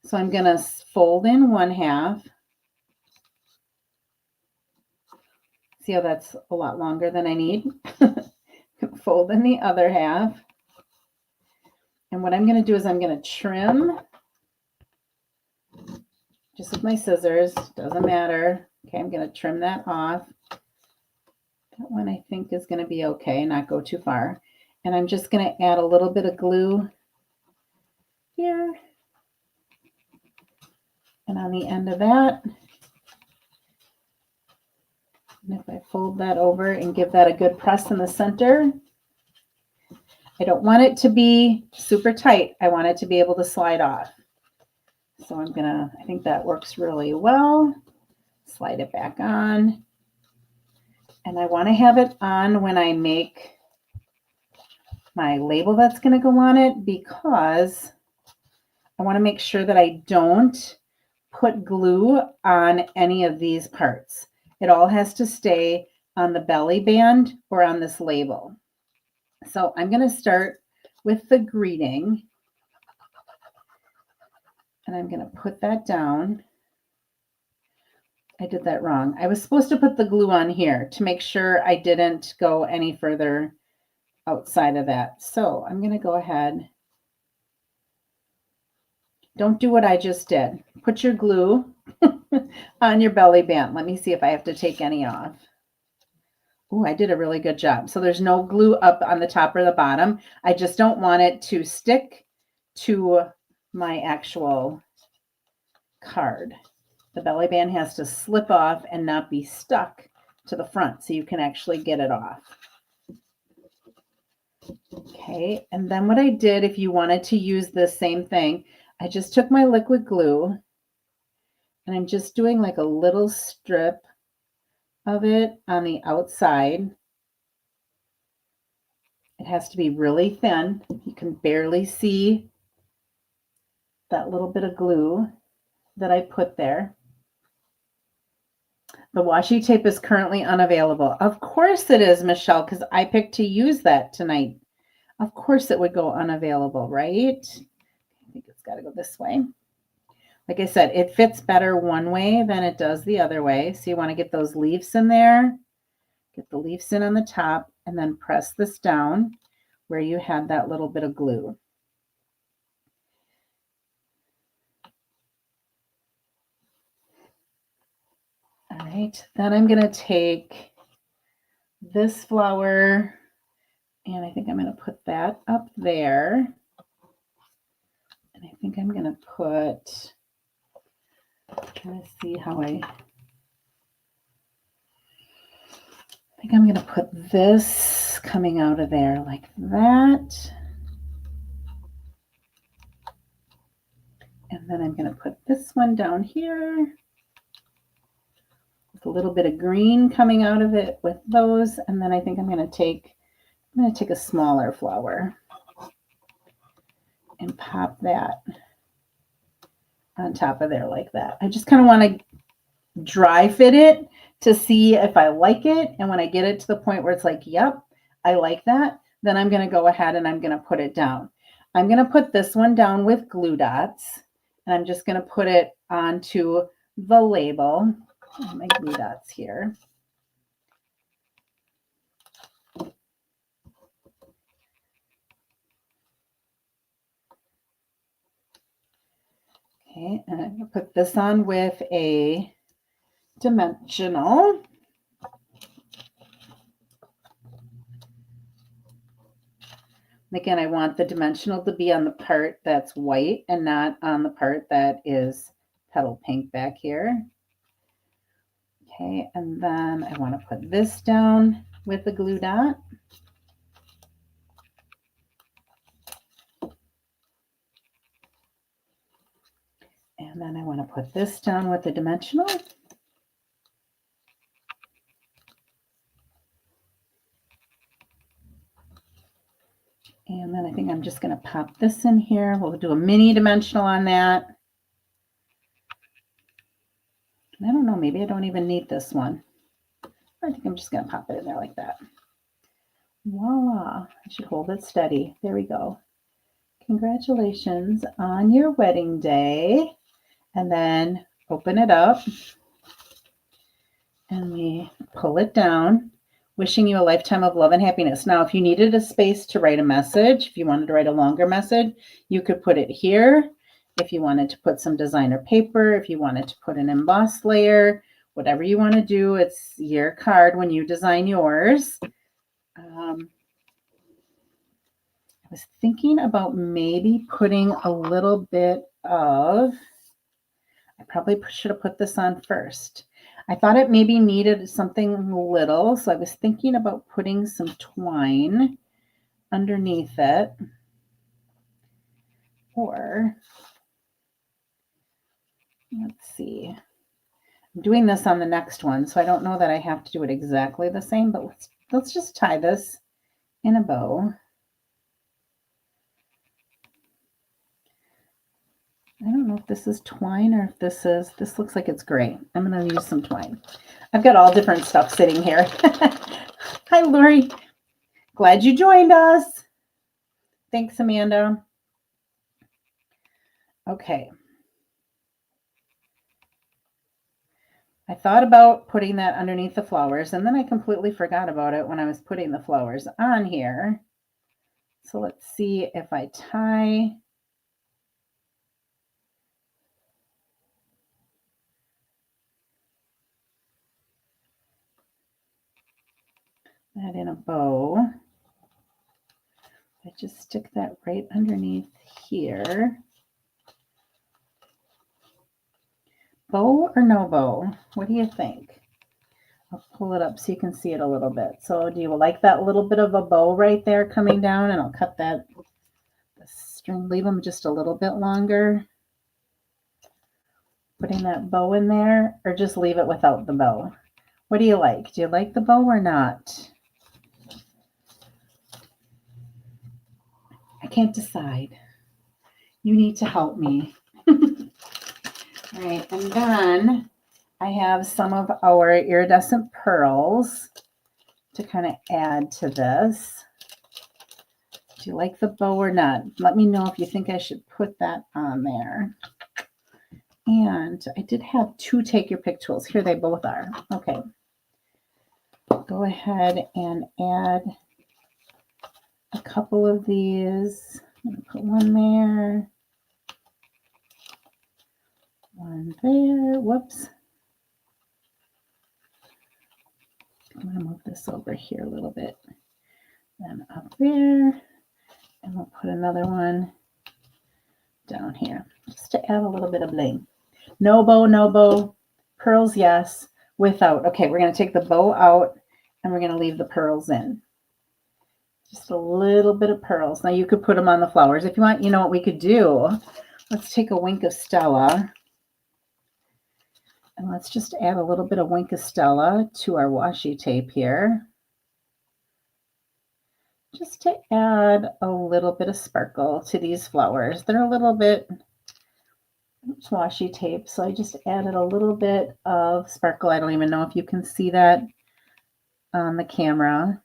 So I'm going to fold in one half. See how that's a lot longer than I need? Fold in the other half. And what I'm going to do is I'm going to trim just with my scissors. Doesn't matter. Okay, I'm going to trim that off. That one I think is going to be okay, not go too far. And I'm just going to add a little bit of glue here. And on the end of that, and if I fold that over and give that a good press in the center, I don't want it to be super tight. I want it to be able to slide off. So I think that works really well. Slide it back on. And I want to have it on when I make my label that's going to go on it, because I want to make sure that I don't put glue on any of these parts. It all has to stay on the belly band or on this label. So I'm going to start with the greeting. And I'm going to put that down. I did that wrong. I was supposed to put the glue on here to make sure I didn't go any further outside of that. So I'm going to go ahead. Don't do what I just did. Put your glue on your belly band. Let me see if I have to take any off. Oh, I did a really good job. So there's no glue up on the top or the bottom. I just don't want it to stick to my actual card. The belly band has to slip off and not be stuck to the front so you can actually get it off. Okay, and then what I did, if you wanted to use the same thing, I just took my liquid glue and I'm just doing like a little strip of it on the outside. It has to be really thin. You can barely see that little bit of glue that I put there. The washi tape is currently unavailable. Of course it is, Michelle, because I picked to use that tonight. Of course it would go unavailable, right? I think it's got to go this way. Like I said, it fits better one way than it does the other way. So you want to get those leaves in there, get the leaves in on the top, and then press this down where you had that little bit of glue. All right, then I'm going to take this flower And I think I'm going to put that up there. And I think I'm going to put, let's see how I think I'm going to put this coming out of there like that. And then I'm going to put this one down here with a little bit of green coming out of it with those. And then I think I'm going to take a smaller flower and pop that on top of there like that. I just kind of want to dry fit it to see if I like it. And when I get it to the point where it's like, yep, I like that, then I'm going to go ahead and I'm going to put it down. I'm going to put this one down with glue dots, and I'm just going to put it onto the label. My glue dots here. Okay, and I'm going to put this on with a dimensional. Again, I want the dimensional to be on the part that's white and not on the part that is petal pink back here. Okay, and then I want to put this down with the glue dot. And then I want to put this down with the dimensional. And then I think I'm just going to pop this in here. We'll do a mini dimensional on that. I don't know, maybe I don't even need this one. I think I'm just going to pop it in there like that. Voila, I should hold it steady. There we go. Congratulations on your wedding day. And then open it up and we pull it down. Wishing you a lifetime of love and happiness. Now, if you needed a space to write a message, if you wanted to write a longer message, you could put it here. If you wanted to put some designer paper, if you wanted to put an embossed layer, whatever you want to do, it's your card when you design yours. I was thinking about maybe putting a little bit of, I probably should have put this on first. I thought it maybe needed something little, so I was thinking about putting some twine underneath it. Or, let's see. I'm doing this on the next one, so I don't know that I have to do it exactly the same, but let's just tie this in a bow. I don't know if this is twine or if this looks like it's gray. I'm going to use some twine. I've got all different stuff sitting here. Hi, Lori. Glad you joined us. Thanks, Amanda. Okay. I thought about putting that underneath the flowers, and then I completely forgot about it when I was putting the flowers on here. So let's see if I tie that in a bow. I just stick that right underneath here. Bow or no bow? What do you think? I'll pull it up so you can see it a little bit. So do you like that little bit of a bow right there coming down? And I'll cut the string, leave them just a little bit longer. Putting that bow in there, or just leave it without the bow. What do you like? Do you like the bow or not? I can't decide. You need to help me. All right, and then I have some of our iridescent pearls to kind of add to this. Do you like the bow or not? Let me know if you think I should put that on there. And I did have two take your pick tools. Here they both are. Okay. Go ahead and add a couple of these. I'm going to put one there. One there. Whoops. I'm going to move this over here a little bit. then up there, and we'll put another one down here just to add a little bit of bling. No bow, no bow. Pearls, yes. Without. Okay, we're going to take the bow out and we're going to leave the pearls in. Just a little bit of pearls. Now you could put them on the flowers if you want. You know what we could do? Let's take a wink of Stella. And let's just add a little bit of wink of Stella to our washi tape here. Just to add a little bit of sparkle to these flowers. They're a little bit washi tape, so I just added a little bit of sparkle. I don't even know if you can see that on the camera.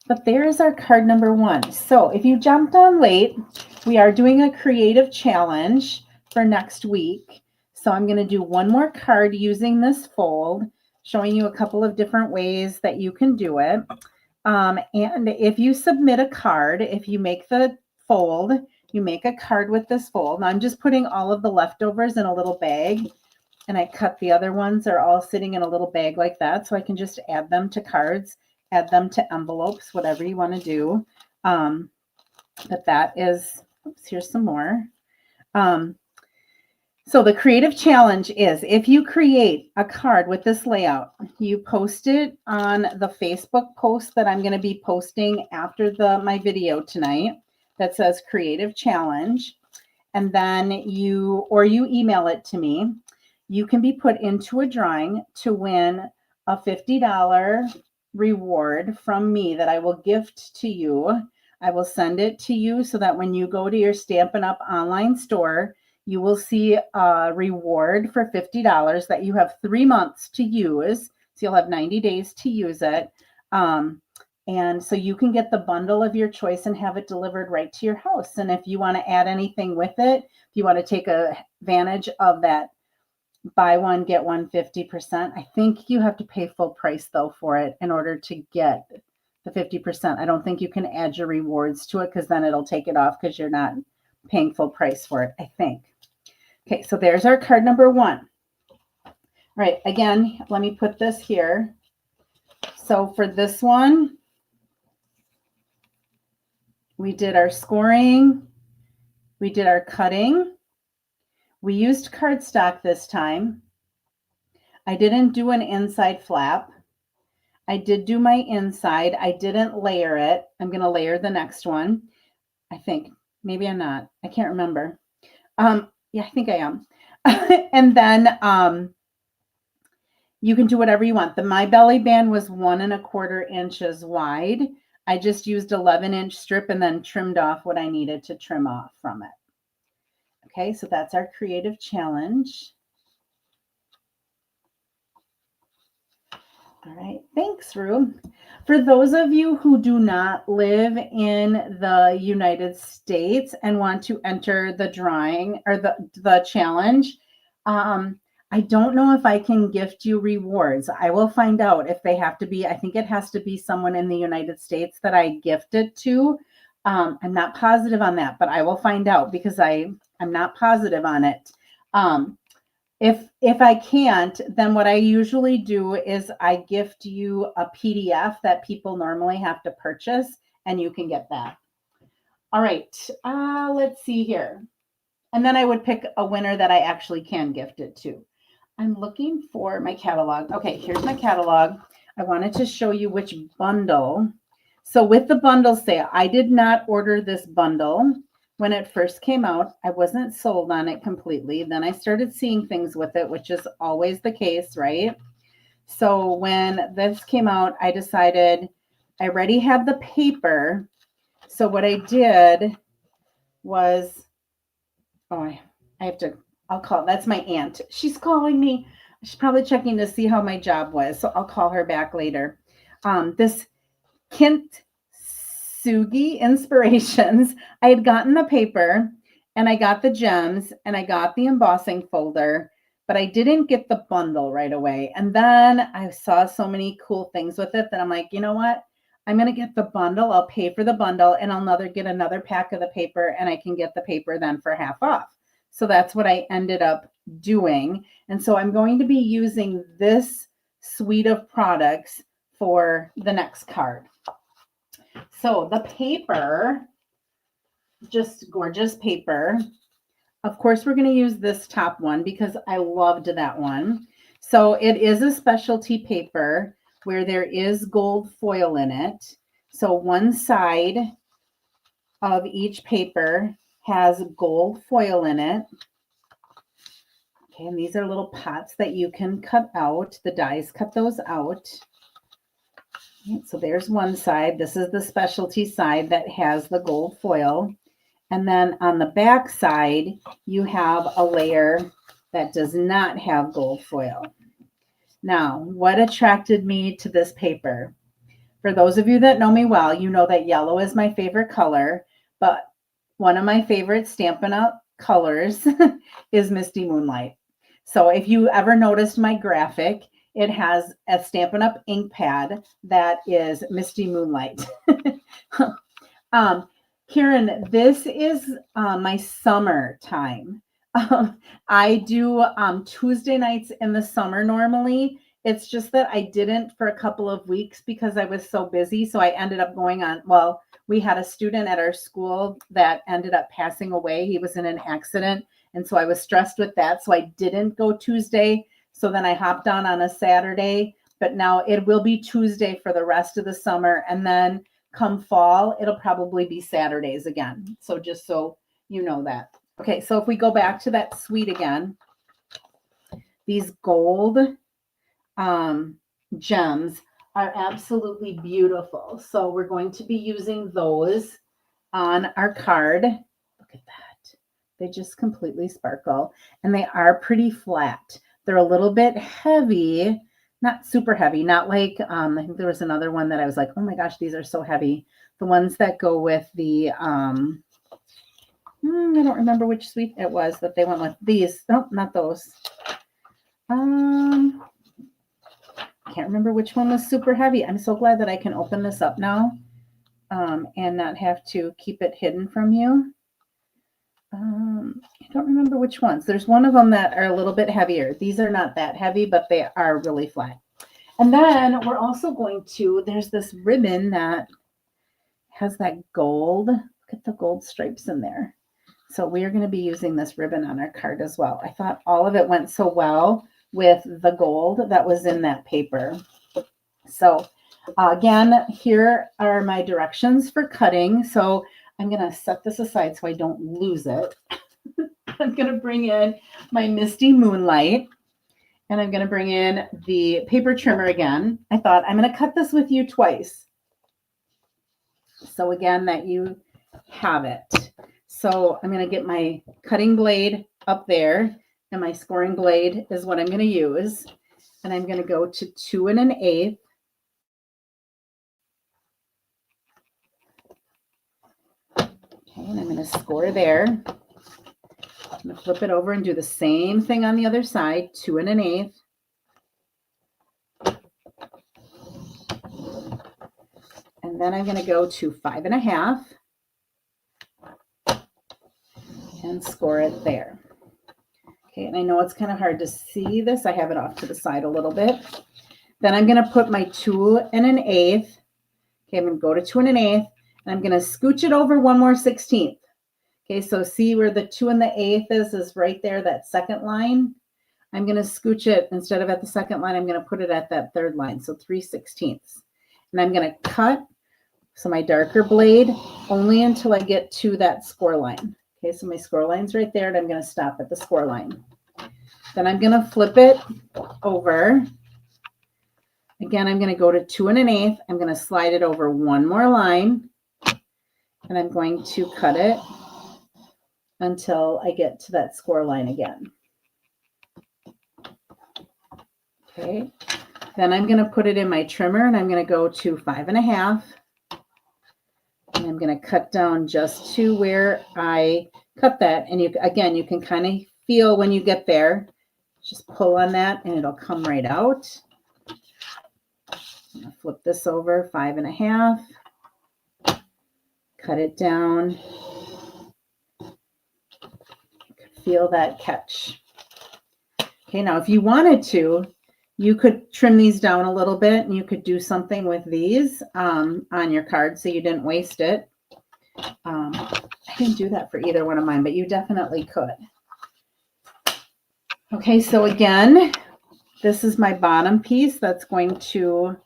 But there's our card number 1. So if you jumped on late, we are doing a creative challenge for next week. So I'm going to do one more card using this fold, showing you a couple of different ways that you can do it. And if you submit a card, if you make the fold, you make a card with this fold. Now I'm just putting all of the leftovers in a little bag, and I cut the other ones. They're all sitting in a little bag like that. So I can just add them to cards, add them to envelopes, whatever you want to do. But that is, oops, here's some more. So the creative challenge is if you create a card with this layout, you post it on the Facebook post that I'm going to be posting after my video tonight that says creative challenge. And then you email it to me. You can be put into a drawing to win a $50 reward from me that I will gift to you. I will send it to you so that when you go to your Stampin' Up! Online store, you will see a reward for $50 that you have 3 months to use. So you'll have 90 days to use it. And so you can get the bundle of your choice and have it delivered right to your house. And if you want to add anything with it, if you want to take advantage of that buy one, get one 50%, I think you have to pay full price though for it in order to get the 50%. I don't think you can add your rewards to it because then it'll take it off because you're not paying full price for it, I think. Okay, so there's our card number 1. All right, again, let me put this here. So for this one, we did our scoring, we did our cutting, we used cardstock this time. I didn't do an inside flap. I did do my inside. I didn't layer it. I'm going to layer the next one. I think. Maybe I'm not. I can't remember. Yeah, I think I am. And then you can do whatever you want. My belly band was 1 1/4 inches wide. I just used 11-inch strip and then trimmed off what I needed to trim off from it. Okay, so that's our creative challenge. All right, thanks, Rue. For those of you who do not live in the United States and want to enter the drawing or the challenge, I don't know if I can gift you rewards. I will find out if they have to be, I think it has to be someone in the United States that I gift it to. I'm not positive on that, but I will find out because I'm not positive on it. If I can't, then what I usually do is I gift you a PDF that people normally have to purchase, and you can get that. All right, let's see here. And then I would pick a winner that I actually can gift it to. I'm looking for my catalog. Okay, here's my catalog. I wanted to show you which bundle. So with the bundle sale, I did not order this bundle. When it first came out, I wasn't sold on it completely. Then I started seeing things with it, which is always the case, right? So when this came out, I decided I already had the paper. So what I did was, I have to, I'll call, that's my aunt. She's calling me. She's probably checking to see how my job was. So I'll call her back later. This Kintsugi Inspirations. I had gotten the paper and I got the gems and I got the embossing folder, but I didn't get the bundle right away. And then I saw so many cool things with it that I'm like, you know what? I'm going to get the bundle. I'll pay for the bundle and I'll get another pack of the paper and I can get the paper then for half off. So that's what I ended up doing. And so I'm going to be using this suite of products for the next card. So the paper, just gorgeous paper. Of course, we're going to use this top one because I loved that one. So it is a specialty paper where there is gold foil in it. So one side of each paper has gold foil in it. Okay, and these are little pots that you can cut out. The dies cut those out. Okay, so there's one side. This is the specialty side that has the gold foil. And then on the back side, you have a layer that does not have gold foil. Now, what attracted me to this paper? For those of you that know me well, you know that yellow is my favorite color, but one of my favorite Stampin' Up colors is Misty Moonlight. So if you ever noticed my graphic, it has a Stampin' Up ink pad that is Misty Moonlight. Karen, this is my summer time. I do Tuesday nights in the summer normally. It's just that I didn't for a couple of weeks because I was so busy. So I ended up going on, well, we had a student at our school that ended up passing away. He was in an accident. And so I was stressed with that. So I didn't go Tuesday. So then I hopped on a Saturday, but now it will be Tuesday for the rest of the summer. And then come fall, it'll probably be Saturdays again. So just so you know that. Okay, so if we go back to that suite again, these gold gems are absolutely beautiful. So we're going to be using those on our card. Look at that. They just completely sparkle and they are pretty flat. They're a little bit heavy, not super heavy, not like, I think there was another one that I was like, oh my gosh, these are so heavy. The ones that go with the, I don't remember which suite it was that they went with. These, no, not those. I can't remember which one was super heavy. I'm so glad that I can open this up now and not have to keep it hidden from you. I don't remember which ones. There's one of them that are a little bit heavier. These are not that heavy, but they are really flat. And then we're also going to, there's this ribbon that has that gold. Look at the gold stripes in there. So we are going to be using this ribbon on our card as well. I thought all of it went so well with the gold that was in that paper. So again, here are my directions for cutting. So I'm going to set this aside so I don't lose it. I'm going to bring in my Misty Moonlight and I'm going to bring in the paper trimmer again. I thought I'm going to cut this with you twice. So again, that you have it. So I'm going to get my cutting blade up there and my scoring blade is what I'm going to use. And I'm going to go to 2 1/8. Okay, and I'm going to score there. I'm going to flip it over and do the same thing on the other side, 2 1/8. And then I'm going to go to 5 1/2 and score it there. Okay, and I know it's kind of hard to see this. I have it off to the side a little bit. Then I'm going to put my 2 1/8. Okay, I'm going to go to 2 1/8 and I'm going to scooch it over 1 more 16th. Okay, so see where the 2 1/8 is right there, that second line. I'm going to scooch it instead of at the second line. I'm going to put it at that third line, so 3/16. And I'm going to cut, so my darker blade, only until I get to that score line. Okay, so my score line's right there, and I'm going to stop at the score line. Then I'm going to flip it over. Again, I'm going to go to 2 1/8. I'm going to slide it over 1 more line, and I'm going to cut it until I get to that score line again. Okay, then I'm going to put it in my trimmer, and I'm going to go to 5 1/2. And I'm going to cut down just to where I cut that. And you, again, you can kind of feel when you get there, just pull on that and it'll come right out. I'm going to flip this over 5 1/2, cut it down. Feel that catch. Okay, now if you wanted to, You could trim these down a little bit and you could do something with these on your card so you didn't waste it. I didn't do that for either one of mine, but you definitely could. Okay, so again, this is my bottom piece that's going to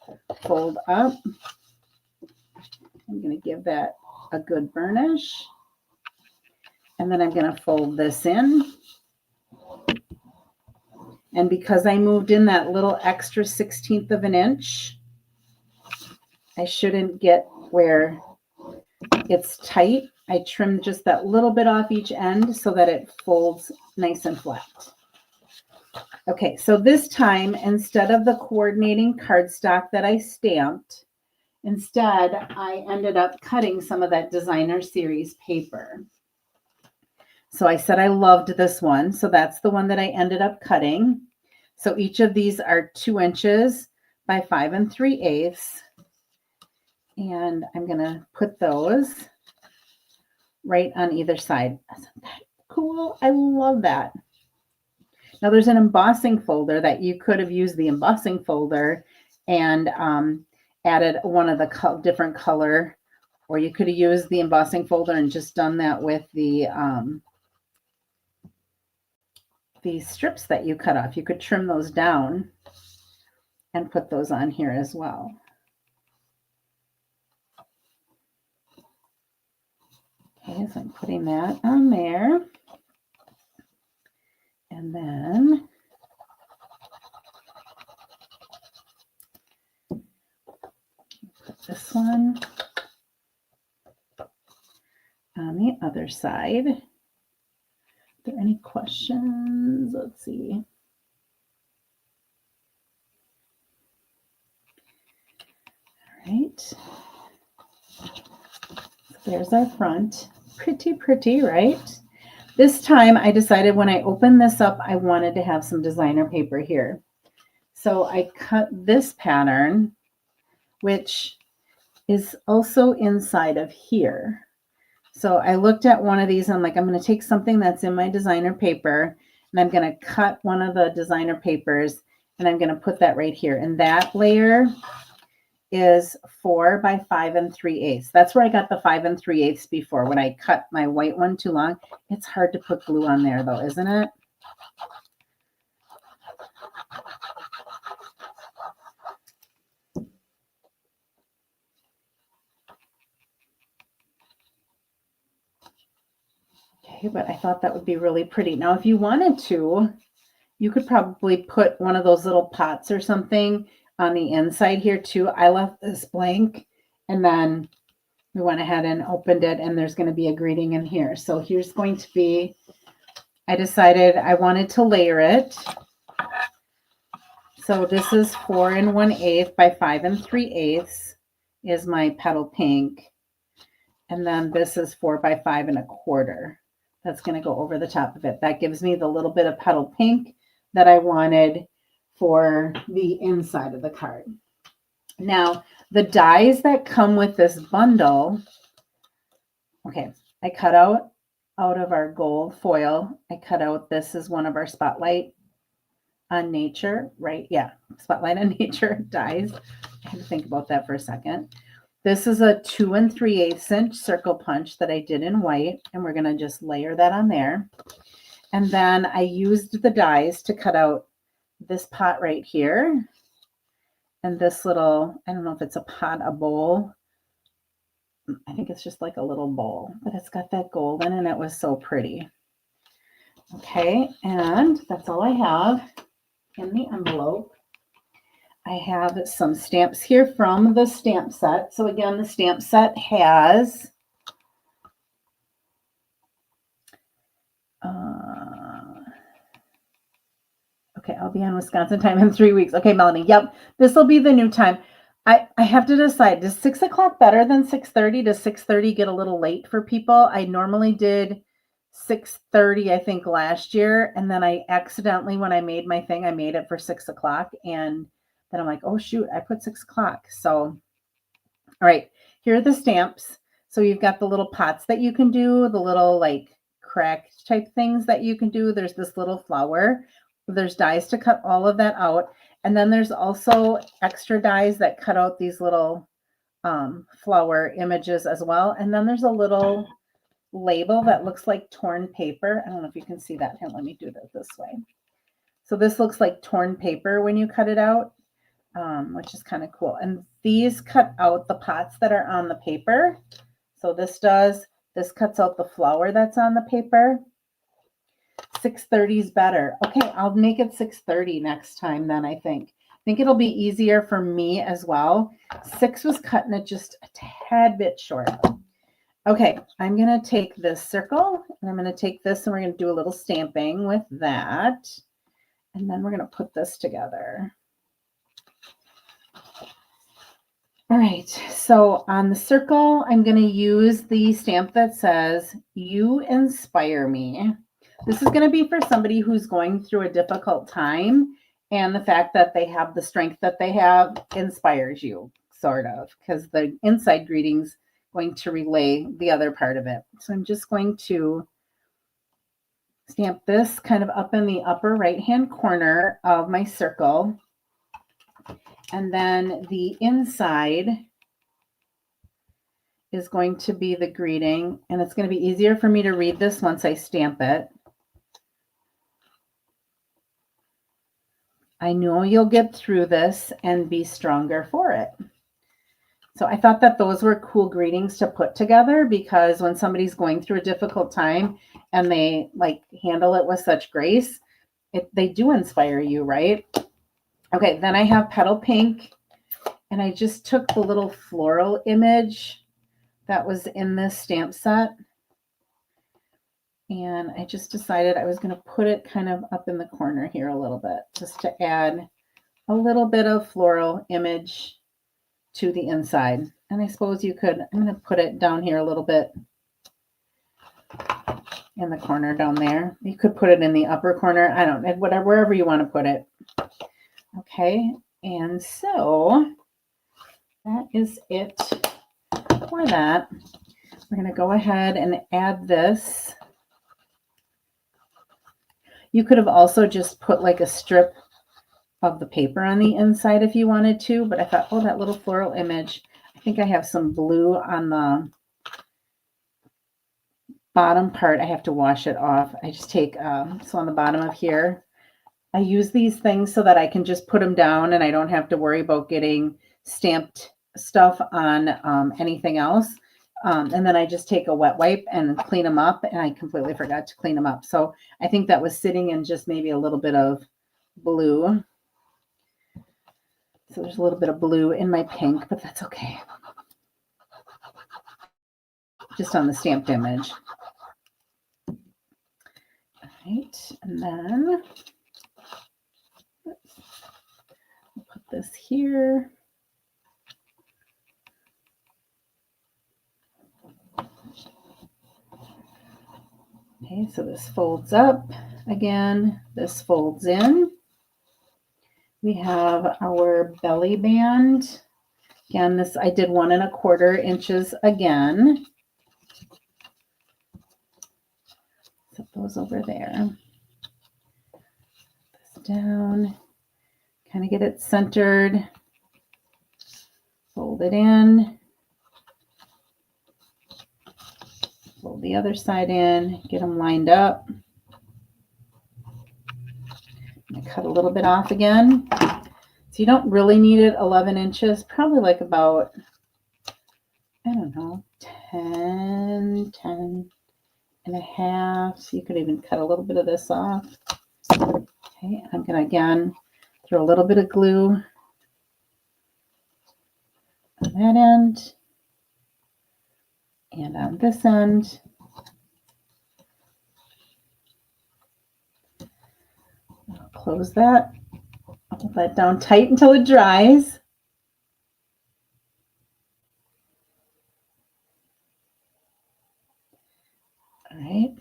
fold up. I'm going to give that a good burnish. And then I'm going to fold this in. And because I moved in that little extra 1/16 of an inch, I shouldn't get where it's tight. I trimmed just that little bit off each end so that it folds nice and flat. Okay, so this time, instead of the coordinating cardstock that I stamped, instead I ended up cutting some of that designer series paper. So I said I loved this one, so that's the one that I ended up cutting. So each of these are 2 inches by 5 3/8. And I'm going to put those right on either side. Isn't that cool? I love that. Now there's an embossing folder that you could have used the embossing folder and added one of the different color, or you could have used the embossing folder and just done that with the strips that you cut off. You could trim those down and put those on here as well. Okay, so I'm putting that on there. And then put this one on the other side. Are there any questions? Let's see. All right. So there's our front. Pretty, pretty, right? This time I decided when I opened this up, I wanted to have some designer paper here. So I cut this pattern, which is also inside of here. So I looked at one of these and I'm like, I'm going to take something that's in my designer paper and I'm going to cut one of the designer papers and I'm going to put that right here. And that layer is 4 by 5 3/8. That's where I got the 5 3/8 before. When I cut my white one too long, it's hard to put glue on there though, isn't it? Okay, but I thought that would be really pretty. Now, if you wanted to, you could probably put one of those little pots or something on the inside here too. I left this blank and then we went ahead and opened it and there's going to be a greeting in here. So here's going to be, I decided I wanted to layer it. So this is 4 1/8 by 5 3/8 is my petal pink. And then this is 4 by 5 1/4. That's going to go over the top of it. That gives me the little bit of petal pink that I wanted for the inside of the card. Now, the dies that come with this bundle, okay, I cut out of our gold foil, I cut out, this is one of our Spotlight on Nature, right? Yeah, Spotlight on Nature dies. I had to think about that for a second. This is a 2 3/8 inch circle punch that I did in white, and we're going to just layer that on there. And then I used the dies to cut out this pot right here and this little, I don't know if it's a pot, a bowl. I think it's just like a little bowl, but it's got that gold in it and it was so pretty. Okay, and that's all I have in the envelope. I have some stamps here from the stamp set. So again, the stamp set has okay, I'll be on Wisconsin time in 3 weeks. Okay, Melanie. Yep, this will be the new time. I have to decide, is 6 o'clock better than 6:30? Does 6:30 get a little late for people? I normally did 6:30, I think, last year. And then I accidentally, when I made my thing, I made it for 6 o'clock. And then I'm like, oh, shoot, I put 6 o'clock. So, all right, here are the stamps. So you've got the little pots that you can do, the little like cracked type things that you can do. There's this little flower. There's dies to cut all of that out. And then there's also extra dies that cut out these little flower images as well. And then there's a little label that looks like torn paper. I don't know if you can see that. Here, let me do that this way. So this looks like torn paper when you cut it out, which is kind of cool. And these cut out the pots that are on the paper. So this cuts out the flower that's on the paper. 630 is better. Okay, I'll make it 630 next time then, I think. I think it'll be easier for me as well. 6 was cutting it just a tad bit short. Okay, I'm going to take this circle, and I'm going to take this, and we're going to do a little stamping with that. And then we're going to put this together. All right, so on the circle, I'm going to use the stamp that says, "You inspire me." This is going to be for somebody who's going through a difficult time, and the fact that they have the strength that they have inspires you, sort of, because the inside greeting's going to relay the other part of it. So I'm just going to stamp this kind of up in the upper right-hand corner of my circle. And then the inside is going to be the greeting, and it's going to be easier for me to read this once I stamp it. I know you'll get through this and be stronger for it. So I thought that those were cool greetings to put together, because when somebody's going through a difficult time and they like handle it with such grace, they do inspire you, right? Okay, then I have Petal Pink, and I just took the little floral image that was in this stamp set, and I just decided I was going to put it kind of up in the corner here a little bit, just to add a little bit of floral image to the inside. And I suppose you could, I'm going to put it down here a little bit in the corner down there. You could put it in the upper corner. I don't know, whatever, wherever you want to put it. Okay, and so that is it for that. We're going to go ahead and add this. You could have also just put like a strip of the paper on the inside if you wanted to, but I thought, oh, that little floral image. I think I have some blue on the bottom part. I have to wash it off. I just take, so on the bottom of here, I use these things so that I can just put them down and I don't have to worry about getting stamped stuff on anything else. And then I just take a wet wipe and clean them up, and I completely forgot to clean them up. So I think that was sitting in just maybe a little bit of blue. So there's a little bit of blue in my pink, but that's okay. Just on the stamped image. All right, and then I'll put this here. Okay, so this folds up again. This folds in. We have our belly band. Again, this I did 1 1/4 inches again. Set those over there. This down. Kind of get it centered. Fold it in. Fold the other side in. Get them lined up. I cut a little bit off again. So you don't really need it 11 inches, probably like about, I don't know, 10 and a half. So you could even cut a little bit of this off. Okay, I'm going to again throw a little bit of glue on that end and on this end. I'll close that. I'll hold that down tight until it dries. All right.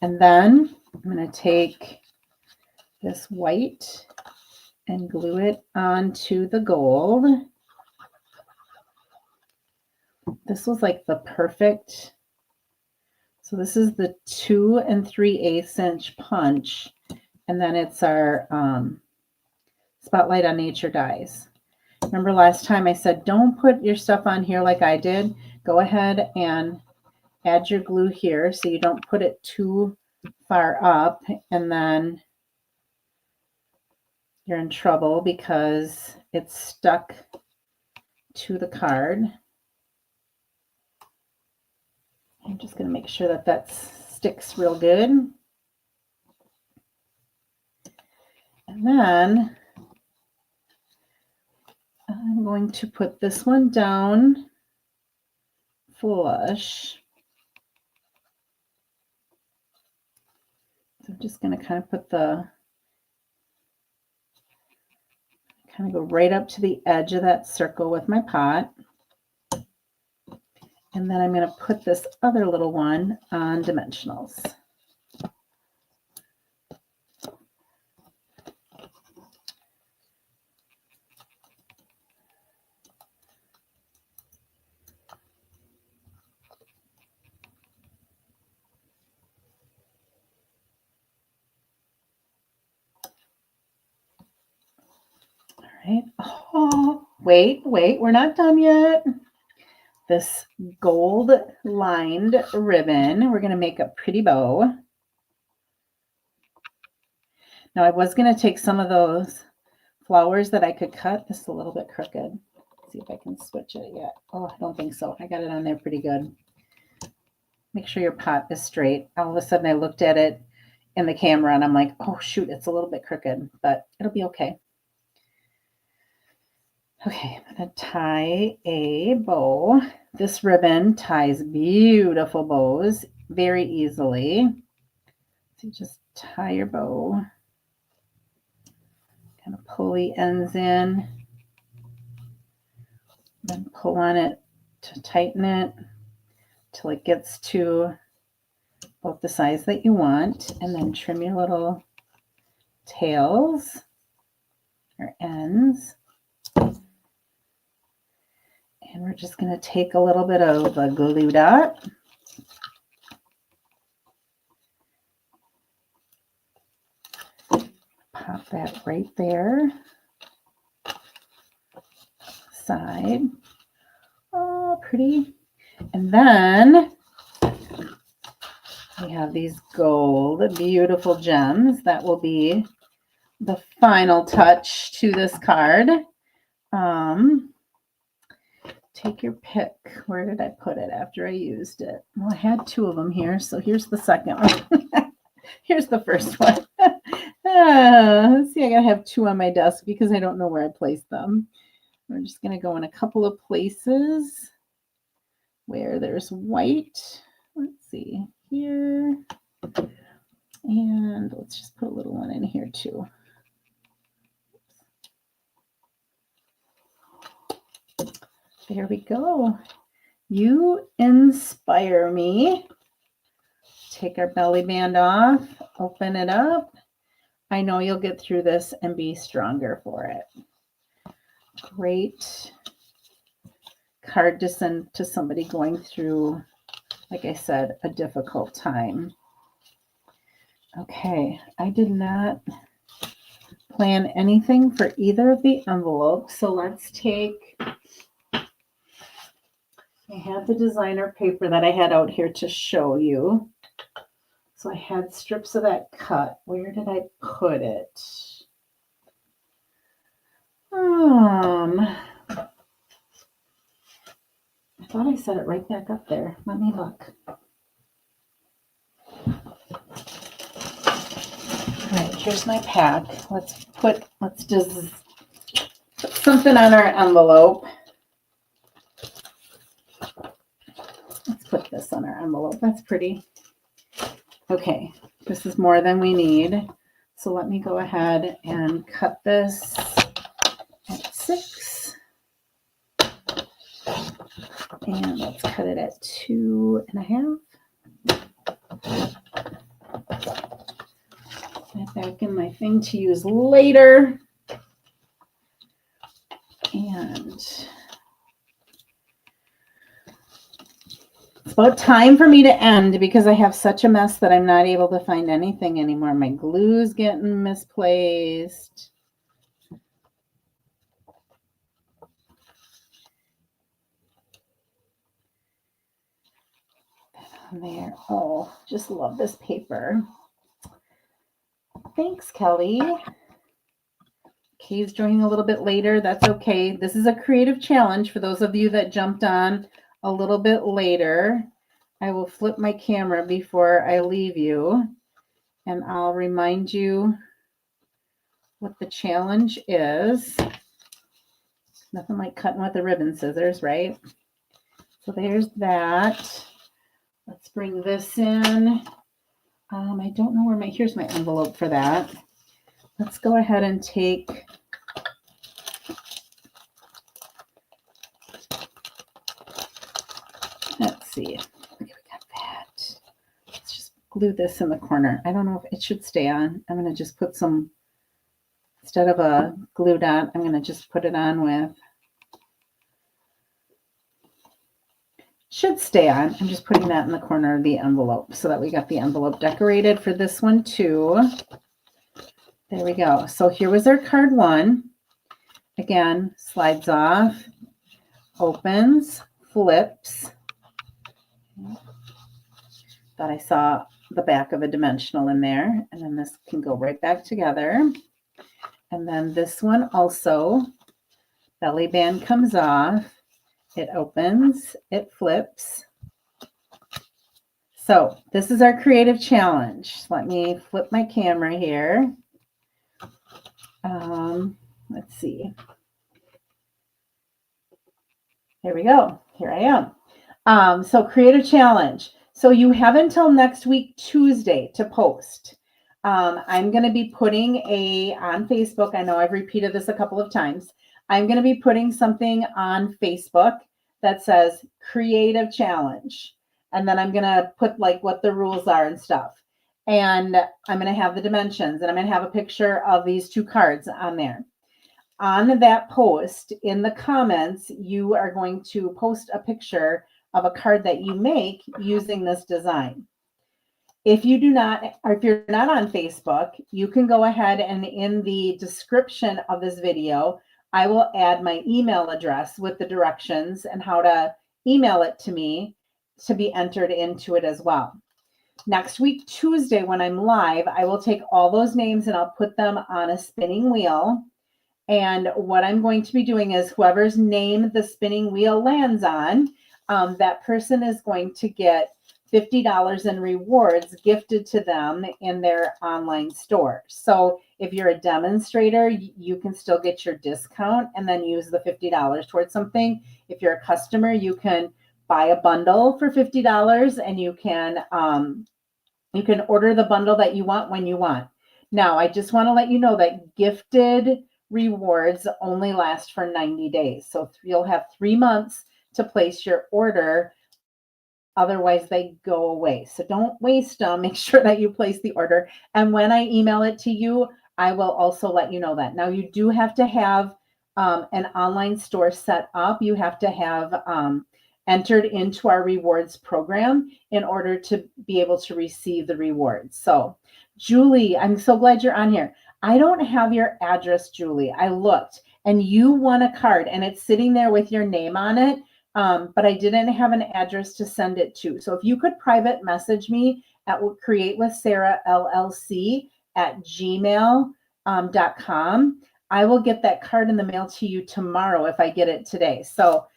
And then I'm going to take this white and glue it onto the gold. This was like the perfect. So this is the 2 3/8 inch punch. And then it's our Spotlight on Nature dies. Remember last time I said, don't put your stuff on here like I did. Go ahead and add your glue here so you don't put it too far up and then you're in trouble because it's stuck to the card. I'm just going to make sure that that sticks real good. And then I'm going to put this one down flush. So I'm just going to kind of put the, kind of go right up to the edge of that circle with my pot. And then I'm going to put this other little one on dimensionals. Right. Oh, wait, we're not done yet. This gold lined ribbon, we're going to make a pretty bow. Now I was going to take some of those flowers that I could cut. This is a little bit crooked. Let's see if I can switch it yet. Oh, I don't think so. I got it on there pretty good. Make sure your pot is straight. All of a sudden I looked at it in the camera and I'm like, oh shoot, it's a little bit crooked, but it'll be okay. Okay, I'm going to tie a bow. This ribbon ties beautiful bows very easily. So you just tie your bow, kind of pull the ends in, then pull on it to tighten it till it gets to about the size that you want, and then trim your little tails or ends. And we're just going to take a little bit of a glue dot. Pop that right there. Side. Oh, pretty. And then we have these gold, beautiful gems. That will be the final touch to this card. Take your pick. Where did I put it after I used it? Well, I had two of them here, so here's the second one. Here's the first one. Let's see, I gotta have two on my desk because I don't know where I placed them. We're just gonna go in a couple of places where there's white. Let's see, here. And let's just put a little one in here too. There we go. You inspire me. Take our belly band off, open it up. I know you'll get through this and be stronger for it. Great card to send to somebody going through, like I said, a difficult time. Okay, I did not plan anything for either of the envelopes, so let's take, I have the designer paper that I had out here to show you. So I had strips of that cut. Where did I put it? I thought I set it right back up there. Let me look. All right, here's my pack. Let's just put something on our envelope. Let's put this on our envelope. That's pretty. Okay, this is more than we need. So let me go ahead and cut this at 6. And let's cut it at 2.5. Put that back in my thing to use later. And it's about time for me to end because I have such a mess that I'm not able to find anything anymore. My glue's getting misplaced. on there. Oh, just love this paper. Thanks, Kelly. Kay's joining a little bit later. That's okay. This is a creative challenge for those of you that jumped on a little bit later. I will flip my camera before I leave you, and I'll remind you what the challenge is. Nothing like cutting with a ribbon scissors, right? So there's that. Let's bring this in. I don't know where here's my envelope for that. Let's go ahead and take, let's see. Okay, we got that. Let's just glue this in the corner. I don't know if it should stay on. I'm going to just put some, instead of a glue dot, I'm going to just put it on with, should stay on. I'm just putting that in the corner of the envelope so that we got the envelope decorated for this one too. There we go. So here was our card one. Again, slides off, opens, flips. Thought I saw the back of a dimensional in there. And then this can go right back together. And then this one also, belly band comes off. It opens, it flips. So this is our creative challenge. Let me flip my camera here. Let's see. Here we go. Here I am. So creative challenge. So you have until next week, Tuesday, to post. I'm going to be putting on Facebook. I know I've repeated this a couple of times. I'm going to be putting something on Facebook that says creative challenge. And then I'm going to put like what the rules are and stuff. And I'm going to have the dimensions, and I'm going to have a picture of these two cards on there. On that post, in the comments, you are going to post a picture of a card that you make using this design. If you do not, or if you're not on Facebook, you can go ahead and in the description of this video, I will add my email address with the directions and how to email it to me to be entered into it as well. Next week, Tuesday, when I'm live, I will take all those names and I'll put them on a spinning wheel. And what I'm going to be doing is whoever's name the spinning wheel lands on, that person is going to get $50 in rewards gifted to them in their online store. So if you're a demonstrator, you can still get your discount and then use the $50 towards something. If you're a customer, you can buy a bundle for $50 and you can order the bundle that you want when you want. Now, I just want to let you know that gifted rewards only last for 90 days. So you'll have 3 months to place your order. Otherwise, they go away. So don't waste them. Make sure that you place the order. And when I email it to you, I will also let you know that. Now, you do have to have an online store set up. You have to have entered into our rewards program in order to be able to receive the rewards. So, Julie, I'm so glad you're on here. I don't have your address, Julie. I looked, and you won a card, and it's sitting there with your name on it. But I didn't have an address to send it to. So if you could private message me at createwithsarahllc@gmail.com, I will get that card in the mail to you tomorrow if I get it today. So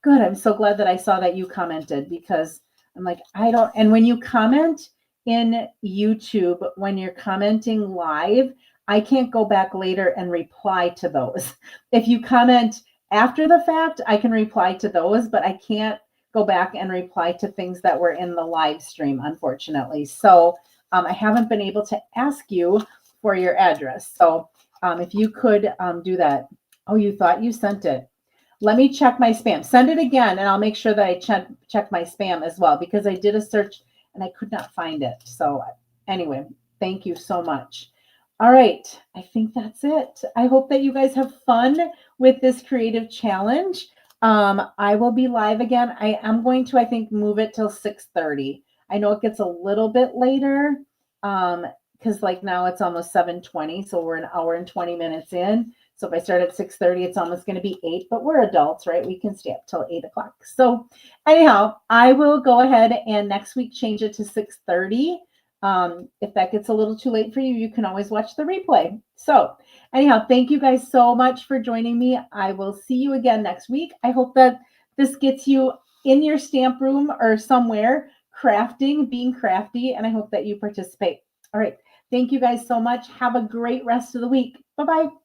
good. I'm so glad that I saw that you commented, because I'm like, and when you comment in YouTube, when you're commenting live, I can't go back later and reply to those. If you comment after the fact, I can reply to those, but I can't go back and reply to things that were in the live stream, unfortunately. So I haven't been able to ask you for your address. So if you could do that. Oh, you thought you sent it. Let me check my spam. Send it again, and I'll make sure that I check my spam as well, because I did a search and I could not find it. So anyway, thank you so much. All right, I think that's it. I hope that you guys have fun with this creative challenge. I will be live again. I am going to, I think, move it till 6:30. I know it gets a little bit later because like now it's almost 7:20, so we're an hour and 20 minutes in. So if I start at 6:30, it's almost going to be 8, but we're adults, right? We can stay up till 8 o'clock. So anyhow, I will go ahead and next week change it to 6:30. If that gets a little too late for you, you can always watch the replay. So anyhow, thank you guys so much for joining me. I will see you again next week. I hope that this gets you in your stamp room or somewhere crafting, being crafty, and I hope that you participate. All right. Thank you guys so much. Have a great rest of the week. Bye-bye.